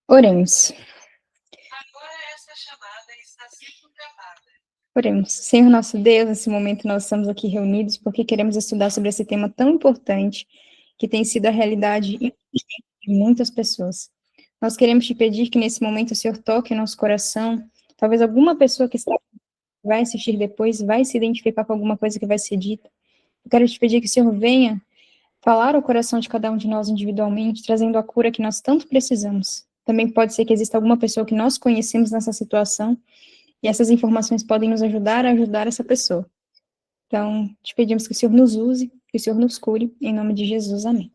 Oremos. Oremos. Senhor nosso Deus, nesse momento nós estamos aqui reunidos porque queremos estudar sobre esse tema tão importante que tem sido a realidade de muitas pessoas. Nós queremos te pedir que nesse momento o Senhor toque nosso coração. Talvez alguma pessoa que vai assistir depois vai se identificar com alguma coisa que vai ser dita. Eu quero te pedir que o Senhor venha falar ao coração de cada um de nós individualmente, trazendo a cura que nós tanto precisamos. Também pode ser que exista alguma pessoa que nós conhecemos nessa situação e essas informações podem nos ajudar a ajudar essa pessoa. Então, te pedimos que o Senhor nos use, que o Senhor nos cure, em nome de Jesus, amém.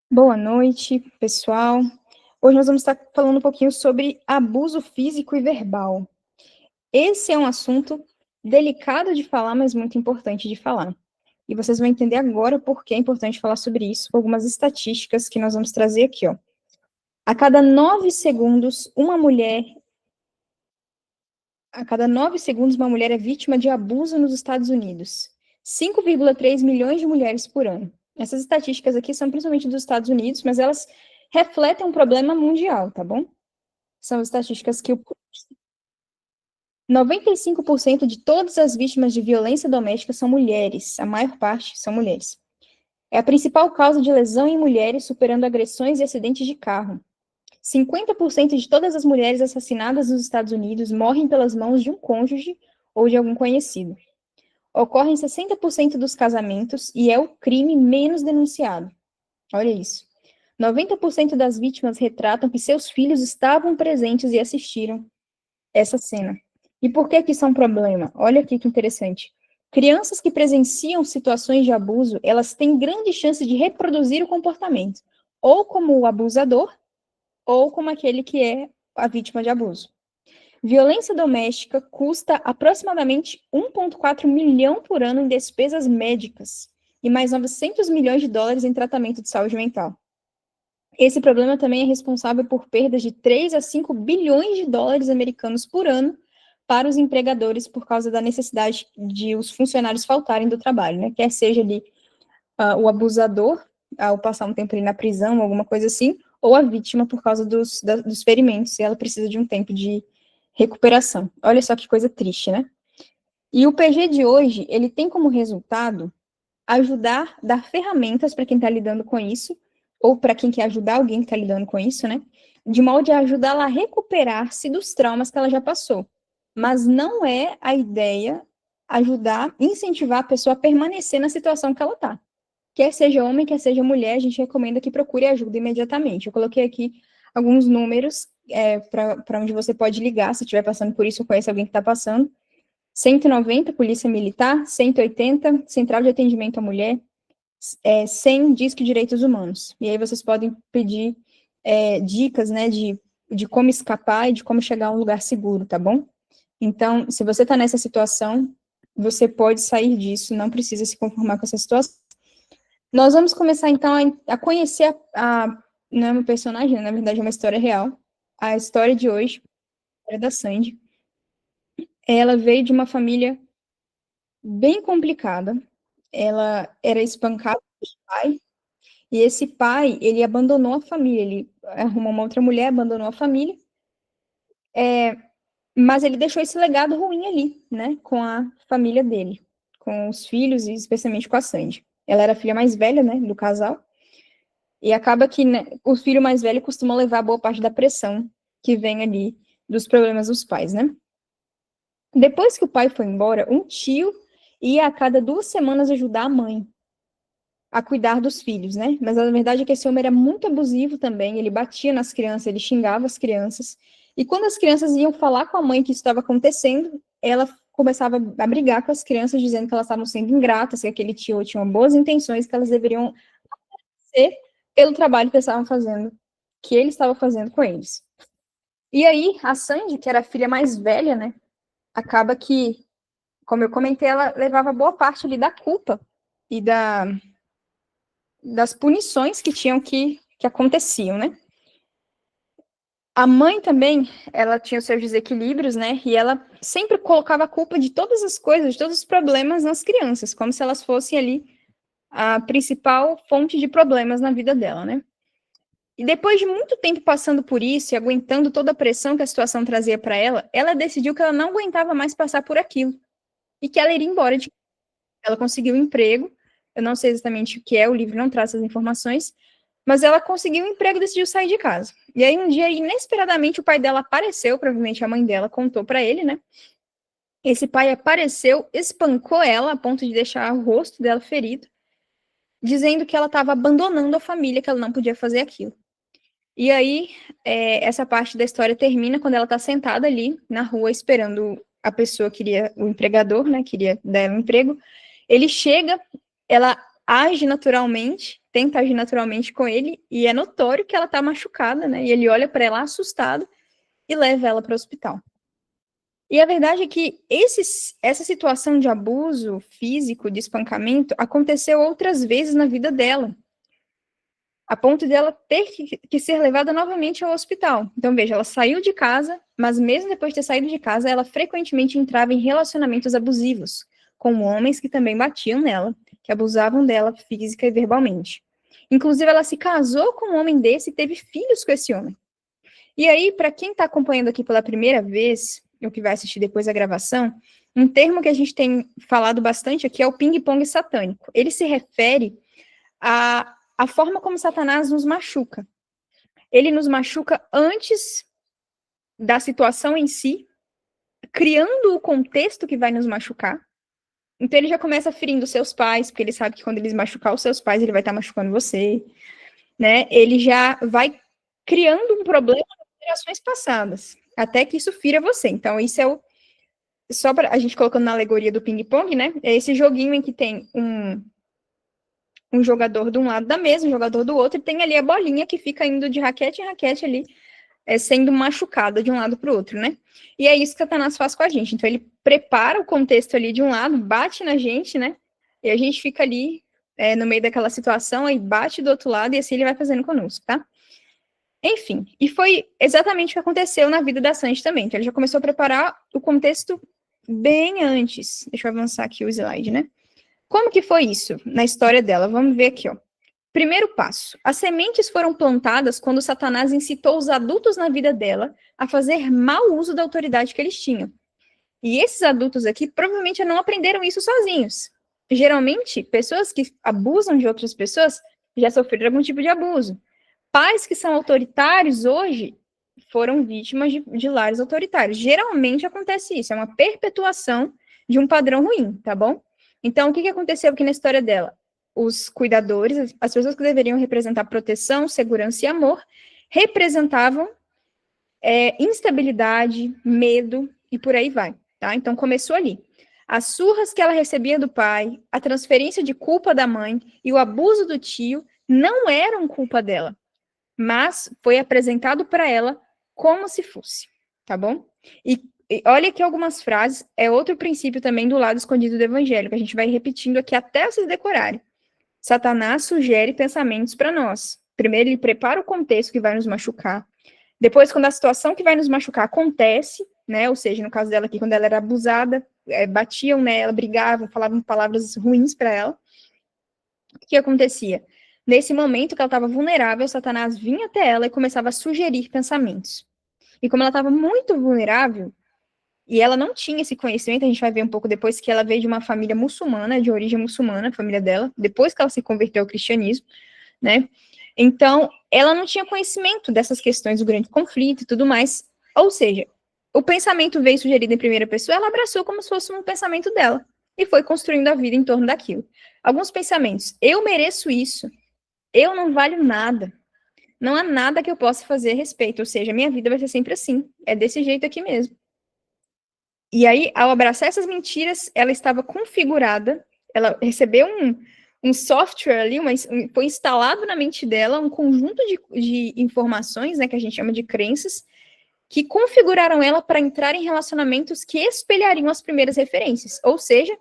Boa noite, pessoal. Hoje nós vamos estar falando um pouquinho sobre abuso físico e verbal. Esse é um assunto delicado de falar, mas muito importante de falar. E vocês vão entender agora por que é importante falar sobre isso, com algumas estatísticas que nós vamos trazer aqui, ó. A cada 9 segundos, uma mulher é vítima de abuso nos Estados Unidos. 5,3 milhões de mulheres por ano. Essas estatísticas aqui são principalmente dos Estados Unidos, mas elas refletem um problema mundial, tá bom? São estatísticas que 95% de todas as vítimas de violência doméstica são mulheres, a maior parte são mulheres. É a principal causa de lesão em mulheres, superando agressões e acidentes de carro. 50% de todas as mulheres assassinadas nos Estados Unidos morrem pelas mãos de um cônjuge ou de algum conhecido. Ocorre em 60% dos casamentos e é o crime menos denunciado. Olha isso. 90% das vítimas retratam que seus filhos estavam presentes e assistiram essa cena. E por que isso é um problema? Olha aqui que interessante. Crianças que presenciam situações de abuso, elas têm grande chance de reproduzir o comportamento, ou como o abusador, ou como aquele que é a vítima de abuso. Violência doméstica custa aproximadamente 1,4 milhão por ano em despesas médicas e mais 900 milhões de dólares em tratamento de saúde mental. Esse problema também é responsável por perdas de 3 a 5 bilhões de dólares americanos por ano para os empregadores por causa da necessidade de os funcionários faltarem do trabalho, né? Quer seja ali o abusador, ao passar um tempo ali na prisão, alguma coisa assim, ou a vítima por causa dos ferimentos, e ela precisa de um tempo de recuperação. Olha só que coisa triste, né? E o PG de hoje, ele tem como resultado ajudar, dar ferramentas para quem está lidando com isso, ou para quem quer ajudar alguém que está lidando com isso, né? De modo a ajudá-la a recuperar-se dos traumas que ela já passou. Mas não é a ideia ajudar, incentivar a pessoa a permanecer na situação que ela está. Quer seja homem, quer seja mulher, a gente recomenda que procure ajuda imediatamente. Eu coloquei aqui alguns números para onde você pode ligar, se estiver passando por isso ou conhece alguém que está passando. 190, Polícia Militar, 180, Central de Atendimento à Mulher, 100, Disque Direitos Humanos. E aí vocês podem pedir dicas, né, de como escapar e de como chegar a um lugar seguro, tá bom? Então, se você está nessa situação, você pode sair disso, não precisa se conformar com essa situação. Nós vamos começar, então, a conhecer não é uma personagem, na verdade é uma história real. A história de hoje, a história da Sandy. Ela veio de uma família bem complicada. Ela era espancada pelo pai, e esse pai, ele abandonou a família, ele arrumou uma outra mulher, abandonou a família, mas ele deixou esse legado ruim ali, né, com a família dele, com os filhos e especialmente com a Sandy. Ela era a filha mais velha, né, do casal, e acaba que, né, o filho mais velho costuma levar boa parte da pressão que vem ali dos problemas dos pais, né. Depois que o pai foi embora, um tio ia a cada 2 semanas ajudar a mãe a cuidar dos filhos, né? Mas a verdade é que esse homem era muito abusivo também, ele batia nas crianças, ele xingava as crianças, e quando as crianças iam falar com a mãe que isso estava acontecendo, ela começava a brigar com as crianças, dizendo que elas estavam sendo ingratas, que aquele tio tinha boas intenções, que elas deveriam ser pelo trabalho que eles estavam fazendo, que ele estava fazendo com eles. E aí, a Sandy, que era a filha mais velha, né, acaba que, como eu comentei, ela levava boa parte ali da culpa e das punições que tinham que aconteciam, né? A mãe também, ela tinha os seus desequilíbrios, né? E ela sempre colocava a culpa de todas as coisas, de todos os problemas nas crianças, como se elas fossem ali a principal fonte de problemas na vida dela, né? E depois de muito tempo passando por isso e aguentando toda a pressão que a situação trazia para ela, ela decidiu que ela não aguentava mais passar por aquilo e que ela iria embora. Ela conseguiu um emprego, eu não sei exatamente o que é, o livro não traz essas informações, mas ela conseguiu um emprego e decidiu sair de casa. E aí um dia, inesperadamente, o pai dela apareceu, provavelmente a mãe dela contou para ele, né? Esse pai apareceu, espancou ela a ponto de deixar o rosto dela ferido, dizendo que ela estava abandonando a família, que ela não podia fazer aquilo. E aí, essa parte da história termina quando ela está sentada ali na rua esperando a pessoa que queria, o empregador, né, queria dar ela um emprego. Ele chega, ela age naturalmente, tenta agir naturalmente com ele, e é notório que ela está machucada, né? E ele olha para ela assustado e leva ela para o hospital. E a verdade é que essa situação de abuso físico, de espancamento, aconteceu outras vezes na vida dela, a ponto dela ter que ser levada novamente ao hospital. Então, veja, ela saiu de casa, mas mesmo depois de ter saído de casa, ela frequentemente entrava em relacionamentos abusivos, com homens que também batiam nela, que abusavam dela física e verbalmente. Inclusive, ela se casou com um homem desse e teve filhos com esse homem. E aí, para quem está acompanhando aqui pela primeira vez, ou que vai assistir depois a gravação, um termo que a gente tem falado bastante aqui é o ping-pong satânico. Ele se refere a forma como Satanás nos machuca. Ele nos machuca antes da situação em si, criando o contexto que vai nos machucar. Então ele já começa ferindo seus pais, porque ele sabe que quando ele machucar os seus pais, ele vai estar machucando você, né? Ele já vai criando um problema nas gerações passadas, até que isso fira você. Então isso é só para a gente colocando na alegoria do ping-pong, né? É esse joguinho em que tem um jogador de um lado da mesa, um jogador do outro, e tem ali a bolinha que fica indo de raquete em raquete ali, sendo machucada de um lado para o outro, né? E é isso que Satanás faz com a gente. Então ele prepara o contexto ali de um lado, bate na gente, né? E a gente fica ali no meio daquela situação, aí bate do outro lado, e assim ele vai fazendo conosco, tá? Enfim, e foi exatamente o que aconteceu na vida da Sandy também. Então ele já começou a preparar o contexto bem antes. Deixa eu avançar aqui o slide, né? Como que foi isso na história dela? Vamos ver aqui, ó. Primeiro passo. As sementes foram plantadas quando Satanás incitou os adultos na vida dela a fazer mau uso da autoridade que eles tinham. E esses adultos aqui provavelmente não aprenderam isso sozinhos. Geralmente, pessoas que abusam de outras pessoas já sofreram algum tipo de abuso. Pais que são autoritários hoje foram vítimas de lares autoritários. Geralmente acontece isso, é uma perpetuação de um padrão ruim, tá bom? Então, o que aconteceu aqui na história dela? Os cuidadores, as pessoas que deveriam representar proteção, segurança e amor, representavam instabilidade, medo e por aí vai, tá? Então, começou ali. As surras que ela recebia do pai, a transferência de culpa da mãe e o abuso do tio não eram culpa dela, mas foi apresentado para ela como se fosse, tá bom? E olha aqui algumas frases, é outro princípio também do lado escondido do evangelho, que a gente vai repetindo aqui até vocês decorarem. Satanás sugere pensamentos para nós. Primeiro, ele prepara o contexto que vai nos machucar. Depois, quando a situação que vai nos machucar acontece, né? Ou seja, no caso dela aqui, quando ela era abusada, batiam nela, brigavam, falavam palavras ruins para ela. O que acontecia? Nesse momento que ela estava vulnerável, Satanás vinha até ela e começava a sugerir pensamentos. E como ela estava muito vulnerável, e ela não tinha esse conhecimento, a gente vai ver um pouco depois que ela veio de uma família muçulmana, de origem muçulmana, a família dela, depois que ela se converteu ao cristianismo, né? Então, ela não tinha conhecimento dessas questões do grande conflito e tudo mais. Ou seja, o pensamento veio sugerido em primeira pessoa, ela abraçou como se fosse um pensamento dela e foi construindo a vida em torno daquilo. Alguns pensamentos: eu mereço isso, eu não valho nada, não há nada que eu possa fazer a respeito, ou seja, minha vida vai ser sempre assim, é desse jeito aqui mesmo. E aí, ao abraçar essas mentiras, ela estava configurada, ela recebeu um software ali, foi instalado na mente dela um conjunto de informações, né, que a gente chama de crenças, que configuraram ela para entrar em relacionamentos que espelhariam as primeiras referências, ou seja,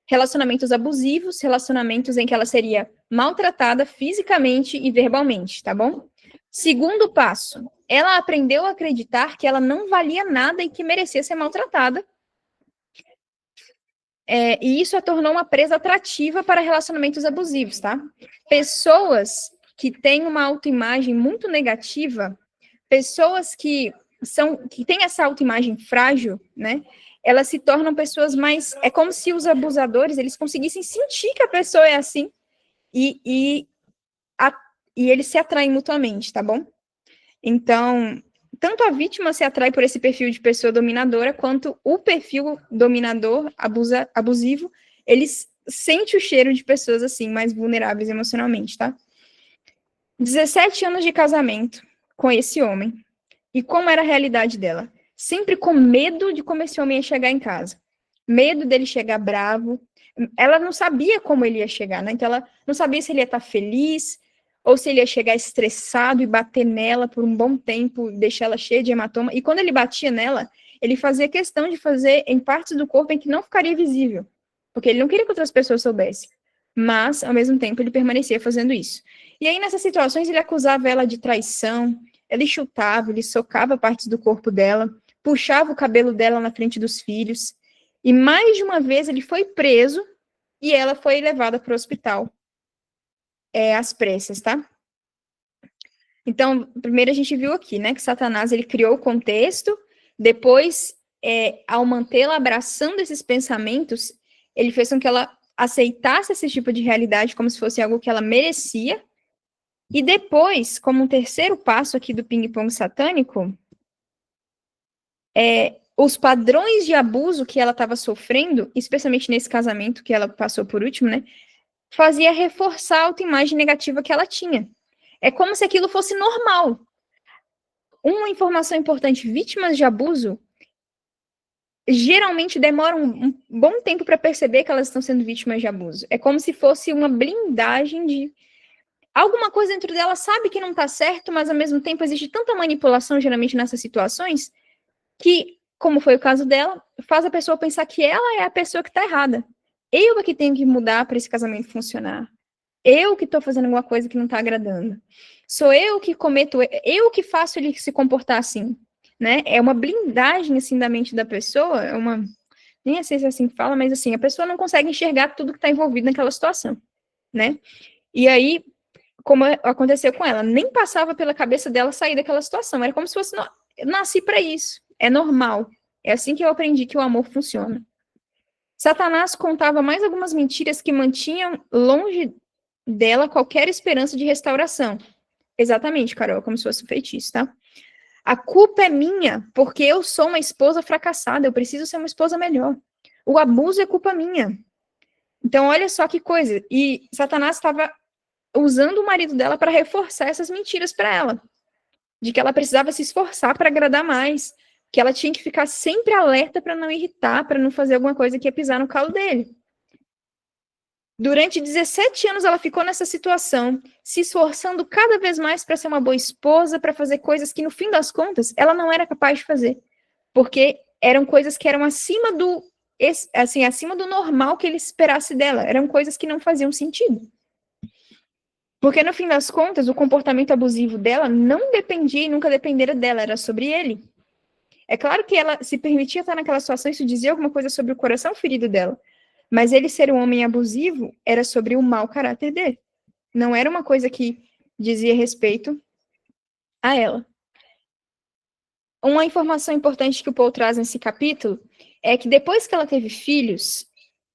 relacionamentos abusivos, relacionamentos em que ela seria maltratada fisicamente e verbalmente, tá bom? Segundo passo, ela aprendeu a acreditar que ela não valia nada e que merecia ser maltratada. E isso a tornou uma presa atrativa para relacionamentos abusivos, tá? Pessoas que têm uma autoimagem muito negativa, pessoas que têm essa autoimagem frágil, né? Elas se tornam pessoas mais... É como se os abusadores, eles conseguissem sentir que a pessoa é assim e eles se atraem mutuamente, tá bom? Então, tanto a vítima se atrai por esse perfil de pessoa dominadora, quanto o perfil dominador, abusivo, eles sente o cheiro de pessoas assim, mais vulneráveis emocionalmente, tá? 17 anos de casamento com esse homem. E como era a realidade dela? Sempre com medo de como esse homem ia chegar em casa. Medo dele chegar bravo. Ela não sabia como ele ia chegar, né? Então ela não sabia se ele ia estar feliz ou se ele ia chegar estressado e bater nela por um bom tempo, deixar ela cheia de hematoma. E quando ele batia nela, ele fazia questão de fazer em partes do corpo em que não ficaria visível, porque ele não queria que outras pessoas soubessem. Mas, ao mesmo tempo, ele permanecia fazendo isso. E aí, nessas situações, ele acusava ela de traição, ele chutava, ele socava partes do corpo dela, puxava o cabelo dela na frente dos filhos. E mais de uma vez ele foi preso e ela foi levada para o hospital. Às pressas, tá? Então, primeiro a gente viu aqui, né, que Satanás, ele criou o contexto, depois, ao mantê-la abraçando esses pensamentos, ele fez com que ela aceitasse esse tipo de realidade como se fosse algo que ela merecia, e depois, como um terceiro passo aqui do ping-pong satânico, os padrões de abuso que ela estava sofrendo, especialmente nesse casamento que ela passou por último, né, fazia reforçar a autoimagem negativa que ela tinha. É como se aquilo fosse normal. Uma informação importante: vítimas de abuso geralmente demoram um bom tempo para perceber que elas estão sendo vítimas de abuso. É como se fosse uma blindagem de... Alguma coisa dentro dela sabe que não está certo, mas ao mesmo tempo existe tanta manipulação, geralmente nessas situações, que, como foi o caso dela, faz a pessoa pensar que ela é a pessoa que está errada. Eu é que tenho que mudar para esse casamento funcionar. Eu que estou fazendo alguma coisa que não está agradando. Sou eu que cometo, eu que faço ele se comportar assim, né? É uma blindagem, assim, da mente da pessoa, nem sei se é assim que fala, mas assim, a pessoa não consegue enxergar tudo que está envolvido naquela situação, né? E aí, como aconteceu com ela, nem passava pela cabeça dela sair daquela situação, era como se fosse, nasci para isso, é normal. É assim que eu aprendi que o amor funciona. Satanás contava mais algumas mentiras que mantinham longe dela qualquer esperança de restauração. Exatamente, Carol, como se fosse um feitiço, tá? A culpa é minha, porque eu sou uma esposa fracassada, eu preciso ser uma esposa melhor. O abuso é culpa minha. Então, olha só que coisa. E Satanás estava usando o marido dela para reforçar essas mentiras para ela. De que ela precisava se esforçar para agradar mais, que ela tinha que ficar sempre alerta para não irritar, para não fazer alguma coisa que ia pisar no calo dele. Durante 17 anos ela ficou nessa situação, se esforçando cada vez mais para ser uma boa esposa, para fazer coisas que, no fim das contas, ela não era capaz de fazer. Porque eram coisas que eram acima do normal que ele esperasse dela. Eram coisas que não faziam sentido. Porque, no fim das contas, o comportamento abusivo dela não dependia e nunca dependeria dela, era sobre ele. É claro que ela se permitia estar naquela situação, isso dizia alguma coisa sobre o coração ferido dela. Mas ele ser um homem abusivo era sobre o mau caráter dele. Não era uma coisa que dizia respeito a ela. Uma informação importante que o Paul traz nesse capítulo é que depois que ela teve filhos,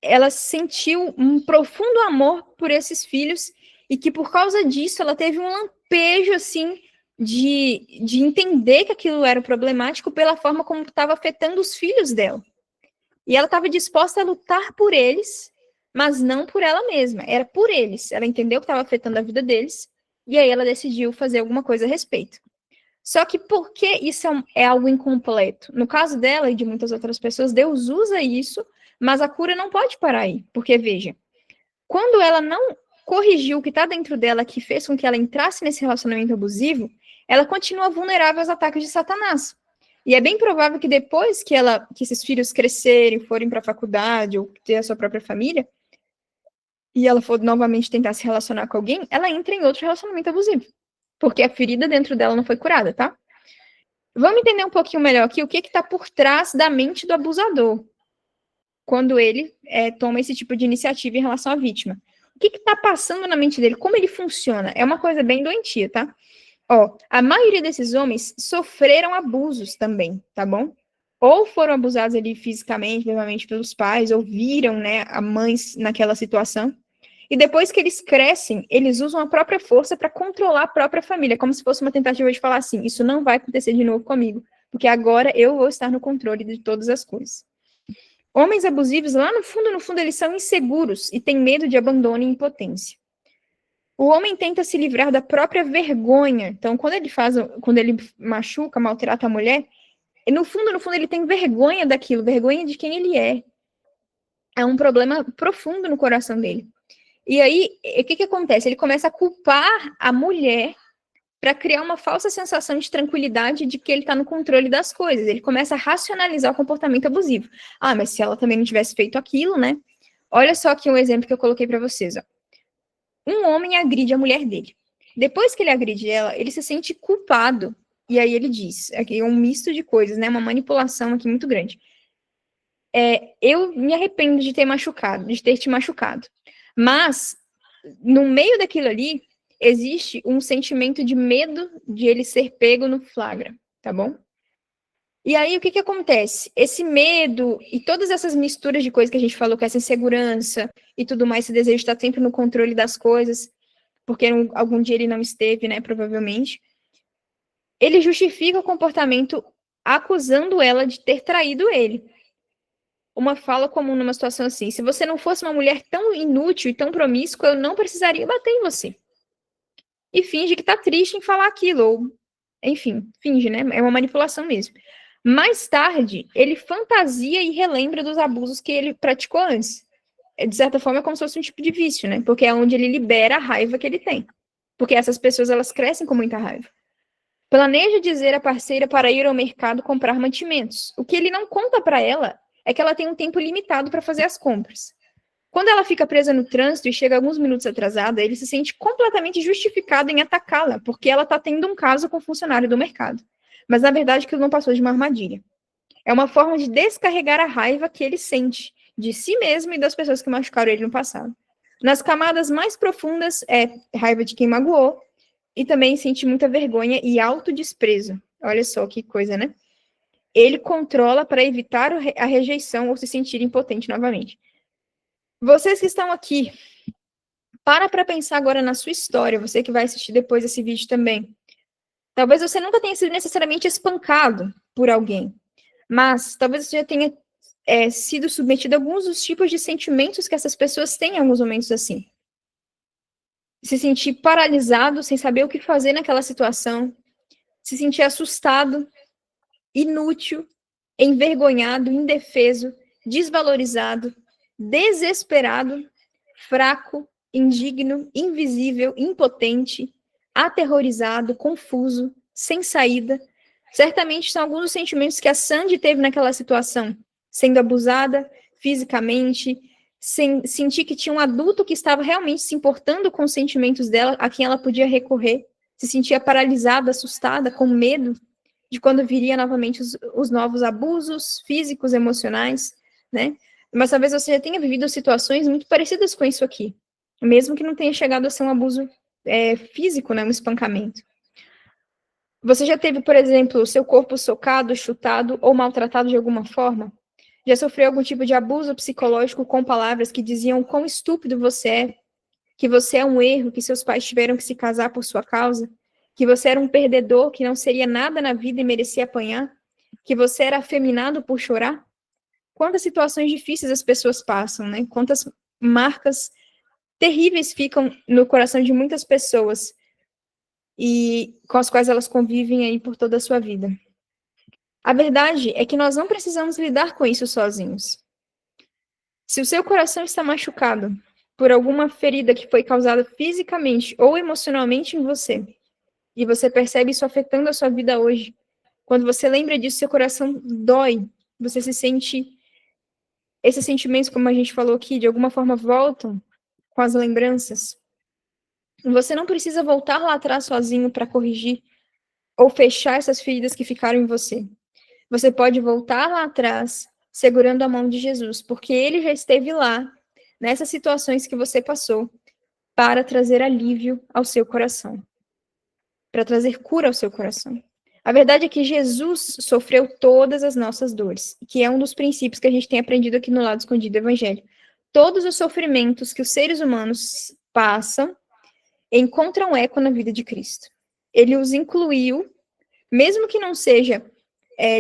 ela sentiu um profundo amor por esses filhos e que por causa disso ela teve um lampejo, assim, de entender que aquilo era problemático pela forma como estava afetando os filhos dela. E ela estava disposta a lutar por eles, mas não por ela mesma. Era por eles. Ela entendeu que estava afetando a vida deles, e aí ela decidiu fazer alguma coisa a respeito. Só que por que isso é algo incompleto? No caso dela e de muitas outras pessoas, Deus usa isso, mas a cura não pode parar aí. Porque, veja, quando ela não corrigiu o que está dentro dela, que fez com que ela entrasse nesse relacionamento abusivo, ela continua vulnerável aos ataques de Satanás. E é bem provável que depois que esses filhos crescerem, forem para a faculdade ou ter a sua própria família, e ela for novamente tentar se relacionar com alguém, ela entra em outro relacionamento abusivo. Porque a ferida dentro dela não foi curada, tá? Vamos entender um pouquinho melhor aqui o que está por trás da mente do abusador, quando ele toma esse tipo de iniciativa em relação à vítima. O que está passando na mente dele? Como ele funciona? É uma coisa bem doentia, tá? Ó, a maioria desses homens sofreram abusos também, tá bom? Ou foram abusados ali fisicamente, verbalmente pelos pais, ou viram, né, a mãe naquela situação. E depois que eles crescem, eles usam a própria força para controlar a própria família, como se fosse uma tentativa de falar assim: isso não vai acontecer de novo comigo, porque agora eu vou estar no controle de todas as coisas. Homens abusivos, lá no fundo, eles são inseguros e têm medo de abandono e impotência. O homem tenta se livrar da própria vergonha. Então, quando ele machuca, maltrata a mulher, no fundo, ele tem vergonha daquilo, vergonha de quem ele é. É um problema profundo no coração dele. E aí, o que acontece? Ele começa a culpar a mulher para criar uma falsa sensação de tranquilidade de que ele está no controle das coisas. Ele começa a racionalizar o comportamento abusivo. Ah, mas se ela também não tivesse feito aquilo, né? Olha só aqui um exemplo que eu coloquei para vocês. Ó. Um homem agride a mulher dele. Depois que ele agride ela, ele se sente culpado. E aí ele diz, aqui é um misto de coisas, né? Uma manipulação aqui muito grande. Eu me arrependo de ter te machucado. Mas, no meio daquilo ali, existe um sentimento de medo de ele ser pego no flagra, tá bom? E aí, o que acontece? Esse medo e todas essas misturas de coisas que a gente falou, que essa insegurança e tudo mais, esse desejo de estar sempre no controle das coisas, porque algum dia ele não esteve, né, provavelmente, ele justifica o comportamento acusando ela de ter traído ele. Uma fala comum numa situação assim: se você não fosse uma mulher tão inútil e tão promíscua, eu não precisaria bater em você. E finge que tá triste em falar aquilo, ou, enfim, finge, né? É uma manipulação mesmo. Mais tarde, ele fantasia e relembra dos abusos que ele praticou antes. De certa forma, é como se fosse um tipo de vício, né? Porque é onde ele libera a raiva que ele tem. Porque essas pessoas, elas crescem com muita raiva. Planeja dizer à parceira para ir ao mercado comprar mantimentos. O que ele não conta para ela é que ela tem um tempo limitado para fazer as compras. Quando ela fica presa no trânsito e chega alguns minutos atrasada, ele se sente completamente justificado em atacá-la, porque ela está tendo um caso com o funcionário do mercado. Mas, na verdade, aquilo não passou de uma armadilha. É uma forma de descarregar a raiva que ele sente de si mesmo e das pessoas que machucaram ele no passado. Nas camadas mais profundas, é raiva de quem magoou, e também sente muita vergonha e autodesprezo. Olha só que coisa, né? Ele controla para evitar a rejeição ou se sentir impotente novamente. Vocês que estão aqui, para pensar agora na sua história, você que vai assistir depois esse vídeo também. Talvez você nunca tenha sido necessariamente espancado por alguém, mas talvez você já tenha sido submetido a alguns dos tipos de sentimentos que essas pessoas têm em alguns momentos assim. Se sentir paralisado, sem saber o que fazer naquela situação, se sentir assustado, inútil, envergonhado, indefeso, desvalorizado, desesperado, fraco, indigno, invisível, impotente, aterrorizado, confuso, sem saída. Certamente são alguns dos sentimentos que a Sandy teve naquela situação, sendo abusada fisicamente, sem sentir que tinha um adulto que estava realmente se importando com os sentimentos dela, a quem ela podia recorrer, se sentia paralisada, assustada, com medo de quando viria novamente os novos abusos físicos, emocionais, né? Mas talvez você já tenha vivido situações muito parecidas com isso aqui, mesmo que não tenha chegado a ser um abuso físico, né, um espancamento. Você já teve, por exemplo, o seu corpo socado, chutado ou maltratado de alguma forma? Já sofreu algum tipo de abuso psicológico com palavras que diziam quão estúpido você é, que você é um erro, que seus pais tiveram que se casar por sua causa, que você era um perdedor, que não seria nada na vida e merecia apanhar, que você era afeminado por chorar? Quantas situações difíceis as pessoas passam, né? Quantas marcas terríveis ficam no coração de muitas pessoas e com as quais elas convivem aí por toda a sua vida. A verdade é que nós não precisamos lidar com isso sozinhos. Se o seu coração está machucado por alguma ferida que foi causada fisicamente ou emocionalmente em você, e você percebe isso afetando a sua vida hoje, quando você lembra disso, seu coração dói, você se sente... Esses sentimentos, como a gente falou aqui, de alguma forma voltam com as lembranças. Você não precisa voltar lá atrás sozinho para corrigir ou fechar essas feridas que ficaram em você. Você pode voltar lá atrás, segurando a mão de Jesus, porque ele já esteve lá, nessas situações que você passou, para trazer alívio ao seu coração, para trazer cura ao seu coração. A verdade é que Jesus sofreu todas as nossas dores, que é um dos princípios que a gente tem aprendido aqui no lado escondido do Evangelho. Todos os sofrimentos que os seres humanos passam encontram eco na vida de Cristo. Ele os incluiu, mesmo que não seja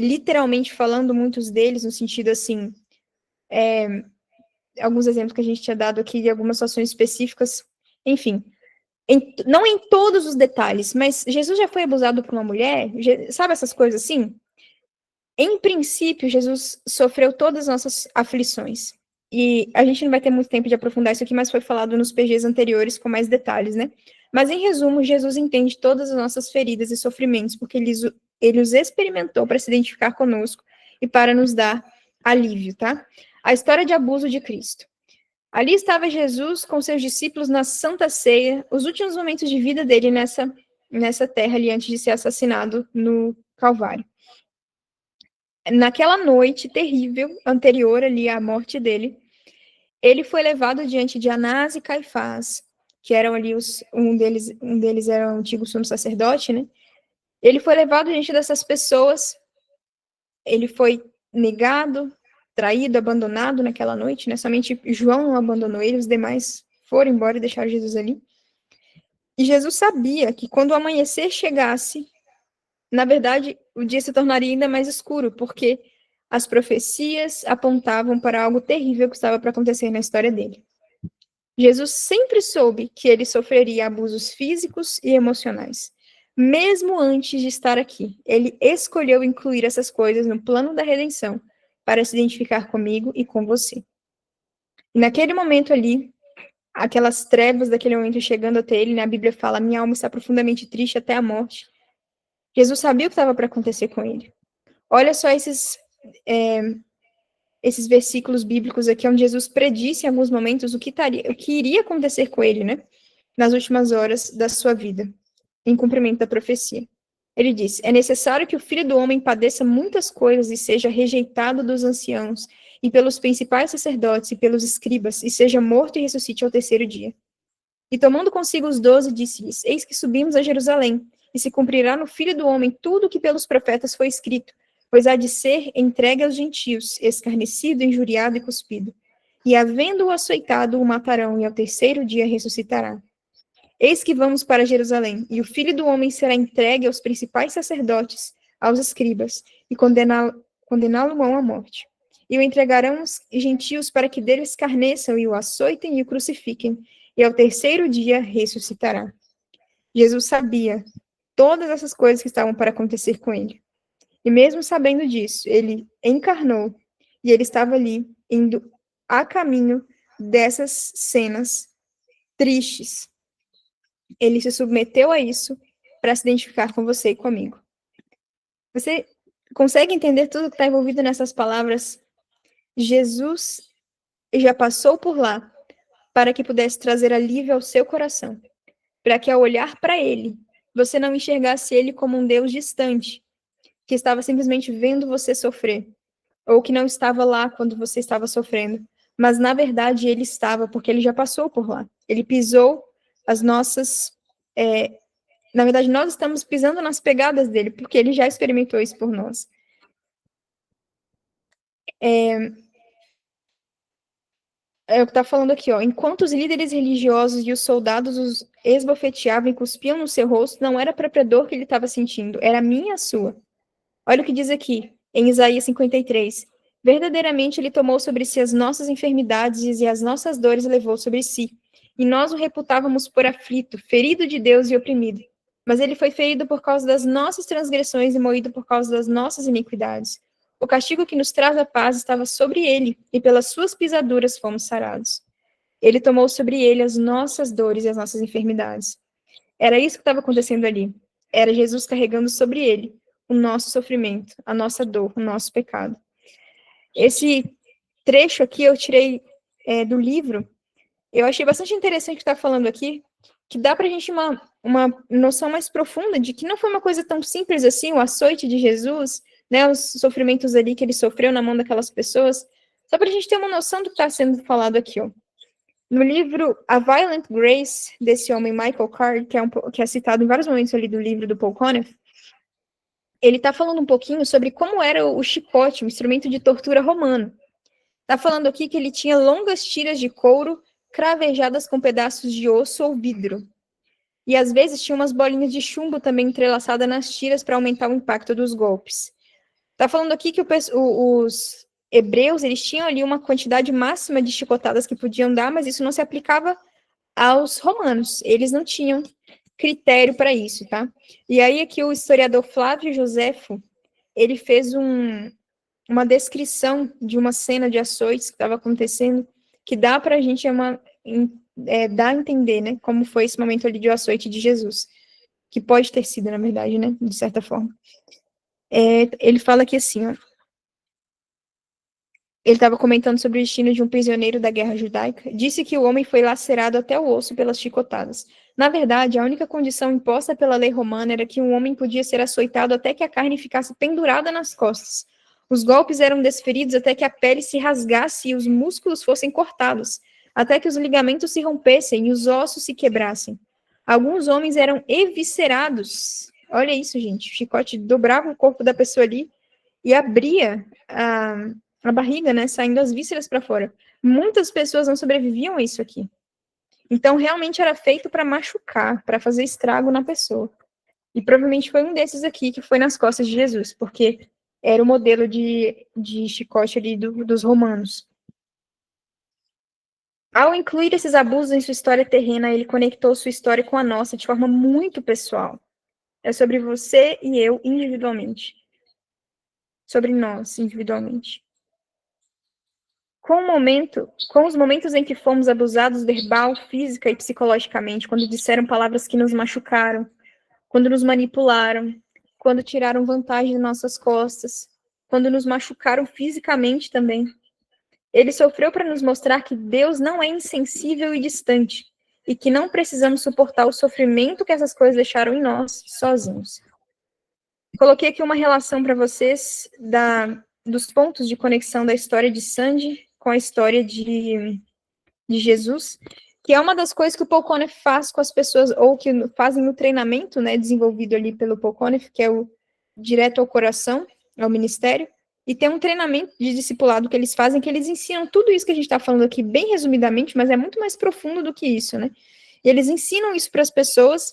literalmente falando muitos deles, no sentido assim, alguns exemplos que a gente tinha dado aqui de algumas situações específicas, enfim, não em todos os detalhes, mas Jesus já foi abusado por uma mulher, sabe essas coisas assim? Em princípio, Jesus sofreu todas as nossas aflições. E a gente não vai ter muito tempo de aprofundar isso aqui, mas foi falado nos PGs anteriores com mais detalhes, né? Mas, em resumo, Jesus entende todas as nossas feridas e sofrimentos, porque ele os experimentou para se identificar conosco e para nos dar alívio, tá? A história de abuso de Cristo. Ali estava Jesus com seus discípulos na Santa Ceia, os últimos momentos de vida dele nessa terra ali, antes de ser assassinado no Calvário. Naquela noite terrível, anterior ali à morte dele, ele foi levado diante de Anás e Caifás, que eram ali um deles era o antigo sumo sacerdote, né? Ele foi levado diante dessas pessoas, ele foi negado, traído, abandonado naquela noite, né? Somente João não abandonou ele, os demais foram embora e deixaram Jesus ali. E Jesus sabia que quando o amanhecer chegasse, na verdade, o dia se tornaria ainda mais escuro, porque as profecias apontavam para algo terrível que estava para acontecer na história dele. Jesus sempre soube que ele sofreria abusos físicos e emocionais. Mesmo antes de estar aqui, ele escolheu incluir essas coisas no plano da redenção para se identificar comigo e com você. E naquele momento ali, aquelas trevas daquele momento chegando até ele, né, a Bíblia fala, minha alma está profundamente triste até a morte. Jesus sabia o que estava para acontecer com ele. Olha só esses versículos bíblicos aqui, onde Jesus predisse em alguns momentos o que iria acontecer com ele, né? Nas últimas horas da sua vida, em cumprimento da profecia. Ele diz, é necessário que o Filho do Homem padeça muitas coisas e seja rejeitado dos anciãos e pelos principais sacerdotes e pelos escribas, e seja morto e ressuscite ao terceiro dia. E tomando consigo os 12, disse-lhes, eis que subimos a Jerusalém, e se cumprirá no Filho do Homem tudo o que pelos profetas foi escrito, pois há de ser entregue aos gentios, escarnecido, injuriado e cuspido. E havendo-o açoitado, o matarão, e ao terceiro dia ressuscitará. Eis que vamos para Jerusalém, e o Filho do Homem será entregue aos principais sacerdotes, aos escribas, e condená-lo-ão à morte. E o entregarão os gentios para que dele escarneçam, e o açoitem e o crucifiquem, e ao terceiro dia ressuscitará. Jesus sabia todas essas coisas que estavam para acontecer com ele. E mesmo sabendo disso, ele encarnou, e ele estava ali, indo a caminho dessas cenas tristes. Ele se submeteu a isso para se identificar com você e comigo. Você consegue entender tudo que está envolvido nessas palavras? Jesus já passou por lá para que pudesse trazer alívio ao seu coração, para que ao olhar para ele, você não enxergasse ele como um Deus distante, que estava simplesmente vendo você sofrer, ou que não estava lá quando você estava sofrendo, mas na verdade ele estava, porque ele já passou por lá. Ele pisou as nossas... na verdade, nós estamos pisando nas pegadas dele, porque ele já experimentou isso por nós. É o que está falando aqui, ó. Enquanto os líderes religiosos e os soldados os esbofeteavam e cuspiam no seu rosto, não era a própria dor que ele estava sentindo, era a minha e a sua. Olha o que diz aqui, em Isaías 53. Verdadeiramente ele tomou sobre si as nossas enfermidades e as nossas dores levou sobre si. E nós o reputávamos por aflito, ferido de Deus e oprimido. Mas ele foi ferido por causa das nossas transgressões e moído por causa das nossas iniquidades. O castigo que nos traz a paz estava sobre ele, e pelas suas pisaduras fomos sarados. Ele tomou sobre ele as nossas dores e as nossas enfermidades. Era isso que estava acontecendo ali. Era Jesus carregando sobre ele o nosso sofrimento, a nossa dor, o nosso pecado. Esse trecho aqui eu tirei do livro. Eu achei bastante interessante o que está falando aqui, que dá para a gente uma noção mais profunda de que não foi uma coisa tão simples assim, o açoite de Jesus, né, os sofrimentos ali que ele sofreu na mão daquelas pessoas, só para a gente ter uma noção do que está sendo falado aqui, ó. No livro A Violent Grace, desse homem Michael Card, que é citado em vários momentos ali do livro do Paul Conniff, ele está falando um pouquinho sobre como era o chicote, um instrumento de tortura romano. Está falando aqui que ele tinha longas tiras de couro cravejadas com pedaços de osso ou vidro. E às vezes tinha umas bolinhas de chumbo também entrelaçadas nas tiras para aumentar o impacto dos golpes. Está falando aqui que os hebreus eles tinham ali uma quantidade máxima de chicotadas que podiam dar, mas isso não se aplicava aos romanos. Eles não tinham critério para isso, tá? E aí aqui o historiador Flávio Joséfo, ele fez uma descrição de uma cena de açoites que estava acontecendo, que dá para a gente dar a entender, né, como foi esse momento ali de açoite de Jesus, que pode ter sido, na verdade, né, de certa forma. Ele fala aqui assim, ó, ele estava comentando sobre o destino de um prisioneiro da guerra judaica. Disse que o homem foi lacerado até o osso pelas chicotadas. Na verdade, a única condição imposta pela lei romana era que um homem podia ser açoitado até que a carne ficasse pendurada nas costas. Os golpes eram desferidos até que a pele se rasgasse e os músculos fossem cortados, até que os ligamentos se rompessem e os ossos se quebrassem. Alguns homens eram eviscerados. Olha isso, gente. O chicote dobrava o corpo da pessoa ali e abria a barriga, né, saindo as vísceras para fora. Muitas pessoas não sobreviviam a isso aqui. Então, realmente era feito para machucar, para fazer estrago na pessoa. E provavelmente foi um desses aqui que foi nas costas de Jesus, porque era o modelo de chicote ali dos romanos. Ao incluir esses abusos em sua história terrena, ele conectou sua história com a nossa de forma muito pessoal. É sobre você e eu individualmente. Sobre nós individualmente. Com os momentos em que fomos abusados verbal, física e psicologicamente, quando disseram palavras que nos machucaram, quando nos manipularam, quando tiraram vantagem de nossas costas, quando nos machucaram fisicamente também. Ele sofreu para nos mostrar que Deus não é insensível e distante, e que não precisamos suportar o sofrimento que essas coisas deixaram em nós, sozinhos. Coloquei aqui uma relação para vocês dos pontos de conexão da história de Sandy com a história de Jesus, que é uma das coisas que o Paul Conniff faz com as pessoas, ou que fazem no treinamento, né, desenvolvido ali pelo Paul Conniff, que é o direto ao coração, ao ministério, e tem um treinamento de discipulado que eles fazem, que eles ensinam tudo isso que a gente está falando aqui, bem resumidamente, mas é muito mais profundo do que isso, né? E eles ensinam isso para as pessoas,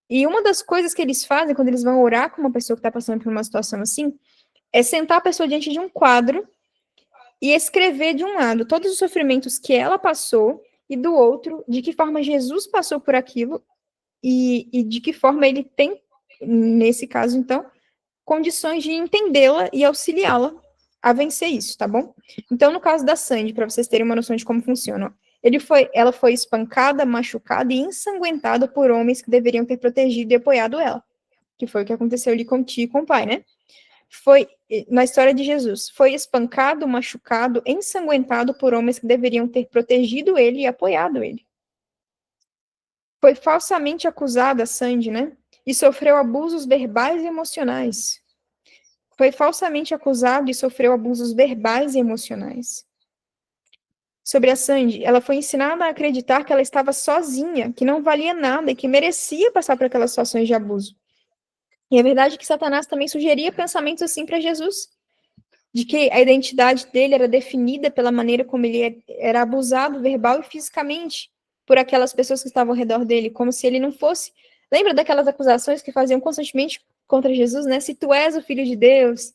e uma das coisas que eles fazem quando eles vão orar com uma pessoa que está passando por uma situação assim, é sentar a pessoa diante de um quadro e escrever de um lado todos os sofrimentos que ela passou e do outro, de que forma Jesus passou por aquilo e de que forma ele tem, nesse caso, então, condições de entendê-la e auxiliá-la a vencer isso, tá bom? Então, no caso da Sandy, para vocês terem uma noção de como funciona, ela foi espancada, machucada e ensanguentada por homens que deveriam ter protegido e apoiado ela, que foi o que aconteceu ali com o tio e com o pai, né? Foi, na história de Jesus, foi espancado, machucado, ensanguentado por homens que deveriam ter protegido ele e apoiado ele. Foi falsamente acusada, Sandy, né? E sofreu abusos verbais e emocionais. Foi falsamente acusado e sofreu abusos verbais e emocionais. Sobre a Sandy, ela foi ensinada a acreditar que ela estava sozinha, que não valia nada e que merecia passar por aquelas situações de abuso. E é verdade que Satanás também sugeria pensamentos assim para Jesus, de que a identidade dele era definida pela maneira como ele era abusado verbal e fisicamente por aquelas pessoas que estavam ao redor dele, como se ele não fosse. Lembra daquelas acusações que faziam constantemente contra Jesus, né? Se tu és o filho de Deus,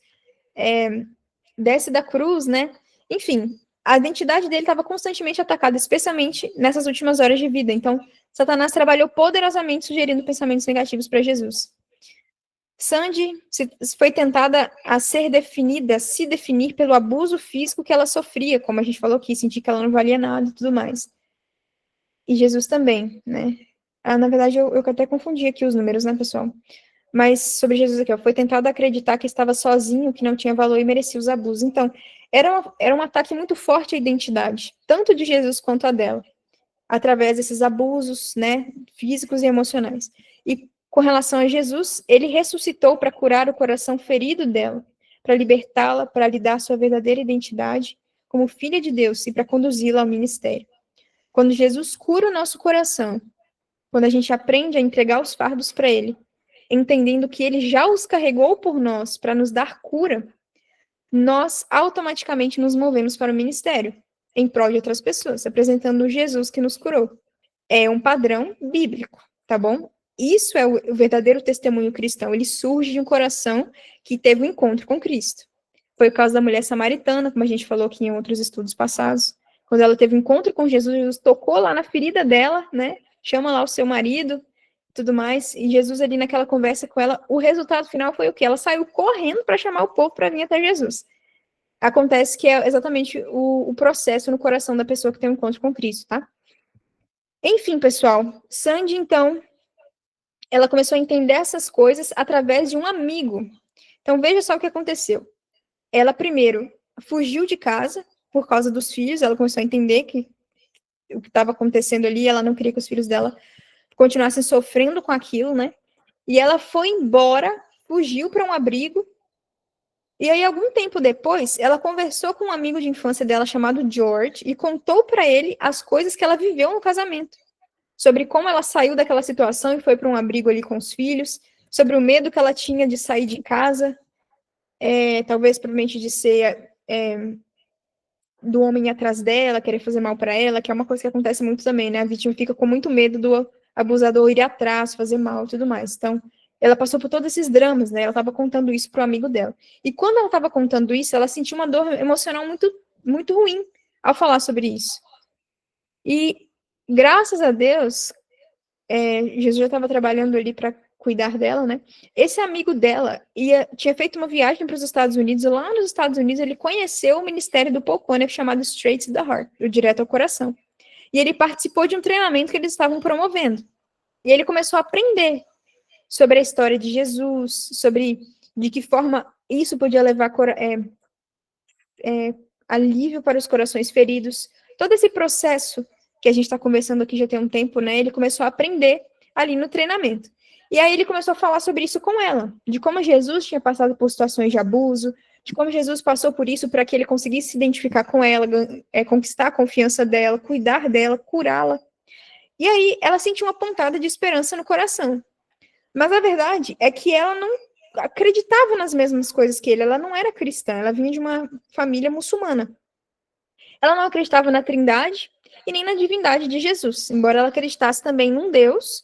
desce da cruz, né? Enfim, a identidade dele estava constantemente atacada, especialmente nessas últimas horas de vida. Então, Satanás trabalhou poderosamente sugerindo pensamentos negativos para Jesus. Sandy foi tentada a ser definida, a se definir pelo abuso físico que ela sofria, como a gente falou aqui, sentir que ela não valia nada e tudo mais. E Jesus também, né? Na verdade, eu até confundi aqui os números, né, pessoal? Mas sobre Jesus aqui, ó, foi tentado acreditar que estava sozinho, que não tinha valor e merecia os abusos. Então, era um ataque muito forte à identidade, tanto de Jesus quanto a dela, através desses abusos, né, físicos e emocionais. E com relação a Jesus, ele ressuscitou para curar o coração ferido dela, para libertá-la, para lhe dar sua verdadeira identidade como filha de Deus e para conduzi-la ao ministério. Quando Jesus cura o nosso coração, quando a gente aprende a entregar os fardos para Ele, entendendo que Ele já os carregou por nós para nos dar cura, nós automaticamente nos movemos para o ministério, em prol de outras pessoas, apresentando o Jesus que nos curou. É um padrão bíblico, tá bom? Isso é o verdadeiro testemunho cristão. Ele surge de um coração que teve um encontro com Cristo. Foi o caso da mulher samaritana, como a gente falou aqui em outros estudos passados. Quando ela teve um encontro com Jesus, Jesus tocou lá na ferida dela, né? Chama lá o seu marido, tudo mais. E Jesus ali naquela conversa com ela, o resultado final foi o quê? Ela saiu correndo para chamar o povo para vir até Jesus. Acontece que é exatamente o processo no coração da pessoa que tem um encontro com Cristo, tá? Enfim, pessoal, Sandy, então, ela começou a entender essas coisas através de um amigo. Então, veja só o que aconteceu. Ela, primeiro, fugiu de casa por causa dos filhos, ela começou a entender que o que estava acontecendo ali, ela não queria que os filhos dela continuassem sofrendo com aquilo, né? E ela foi embora, fugiu para um abrigo, e aí, algum tempo depois, ela conversou com um amigo de infância dela chamado George e contou para ele as coisas que ela viveu no casamento, sobre como ela saiu daquela situação e foi para um abrigo ali com os filhos, sobre o medo que ela tinha de sair de casa, talvez provavelmente de ser do homem ir atrás dela, querer fazer mal para ela, que é uma coisa que acontece muito também, né? A vítima fica com muito medo do abusador ir atrás, fazer mal e tudo mais. Então, ela passou por todos esses dramas, né? Ela estava contando isso pro amigo dela. E quando ela estava contando isso, ela sentiu uma dor emocional muito, muito ruim ao falar sobre isso. E, graças a Deus, Jesus já estava trabalhando ali para cuidar dela, né? Esse amigo dela tinha feito uma viagem para os Estados Unidos, e lá nos Estados Unidos ele conheceu o ministério do Paul Conner chamado Straight to the Heart, o Direto ao Coração. E ele participou de um treinamento que eles estavam promovendo. E ele começou a aprender sobre a história de Jesus, sobre de que forma isso podia levar alívio para os corações feridos. Todo esse processo que a gente está conversando aqui já tem um tempo, né? Ele começou a aprender ali no treinamento. E aí ele começou a falar sobre isso com ela, de como Jesus tinha passado por situações de abuso, de como Jesus passou por isso para que ele conseguisse se identificar com ela, conquistar a confiança dela, cuidar dela, curá-la. E aí ela sentiu uma pontada de esperança no coração. Mas a verdade é que ela não acreditava nas mesmas coisas que ele, ela não era cristã, ela vinha de uma família muçulmana. Ela não acreditava na Trindade e nem na divindade de Jesus, embora ela acreditasse também num Deus,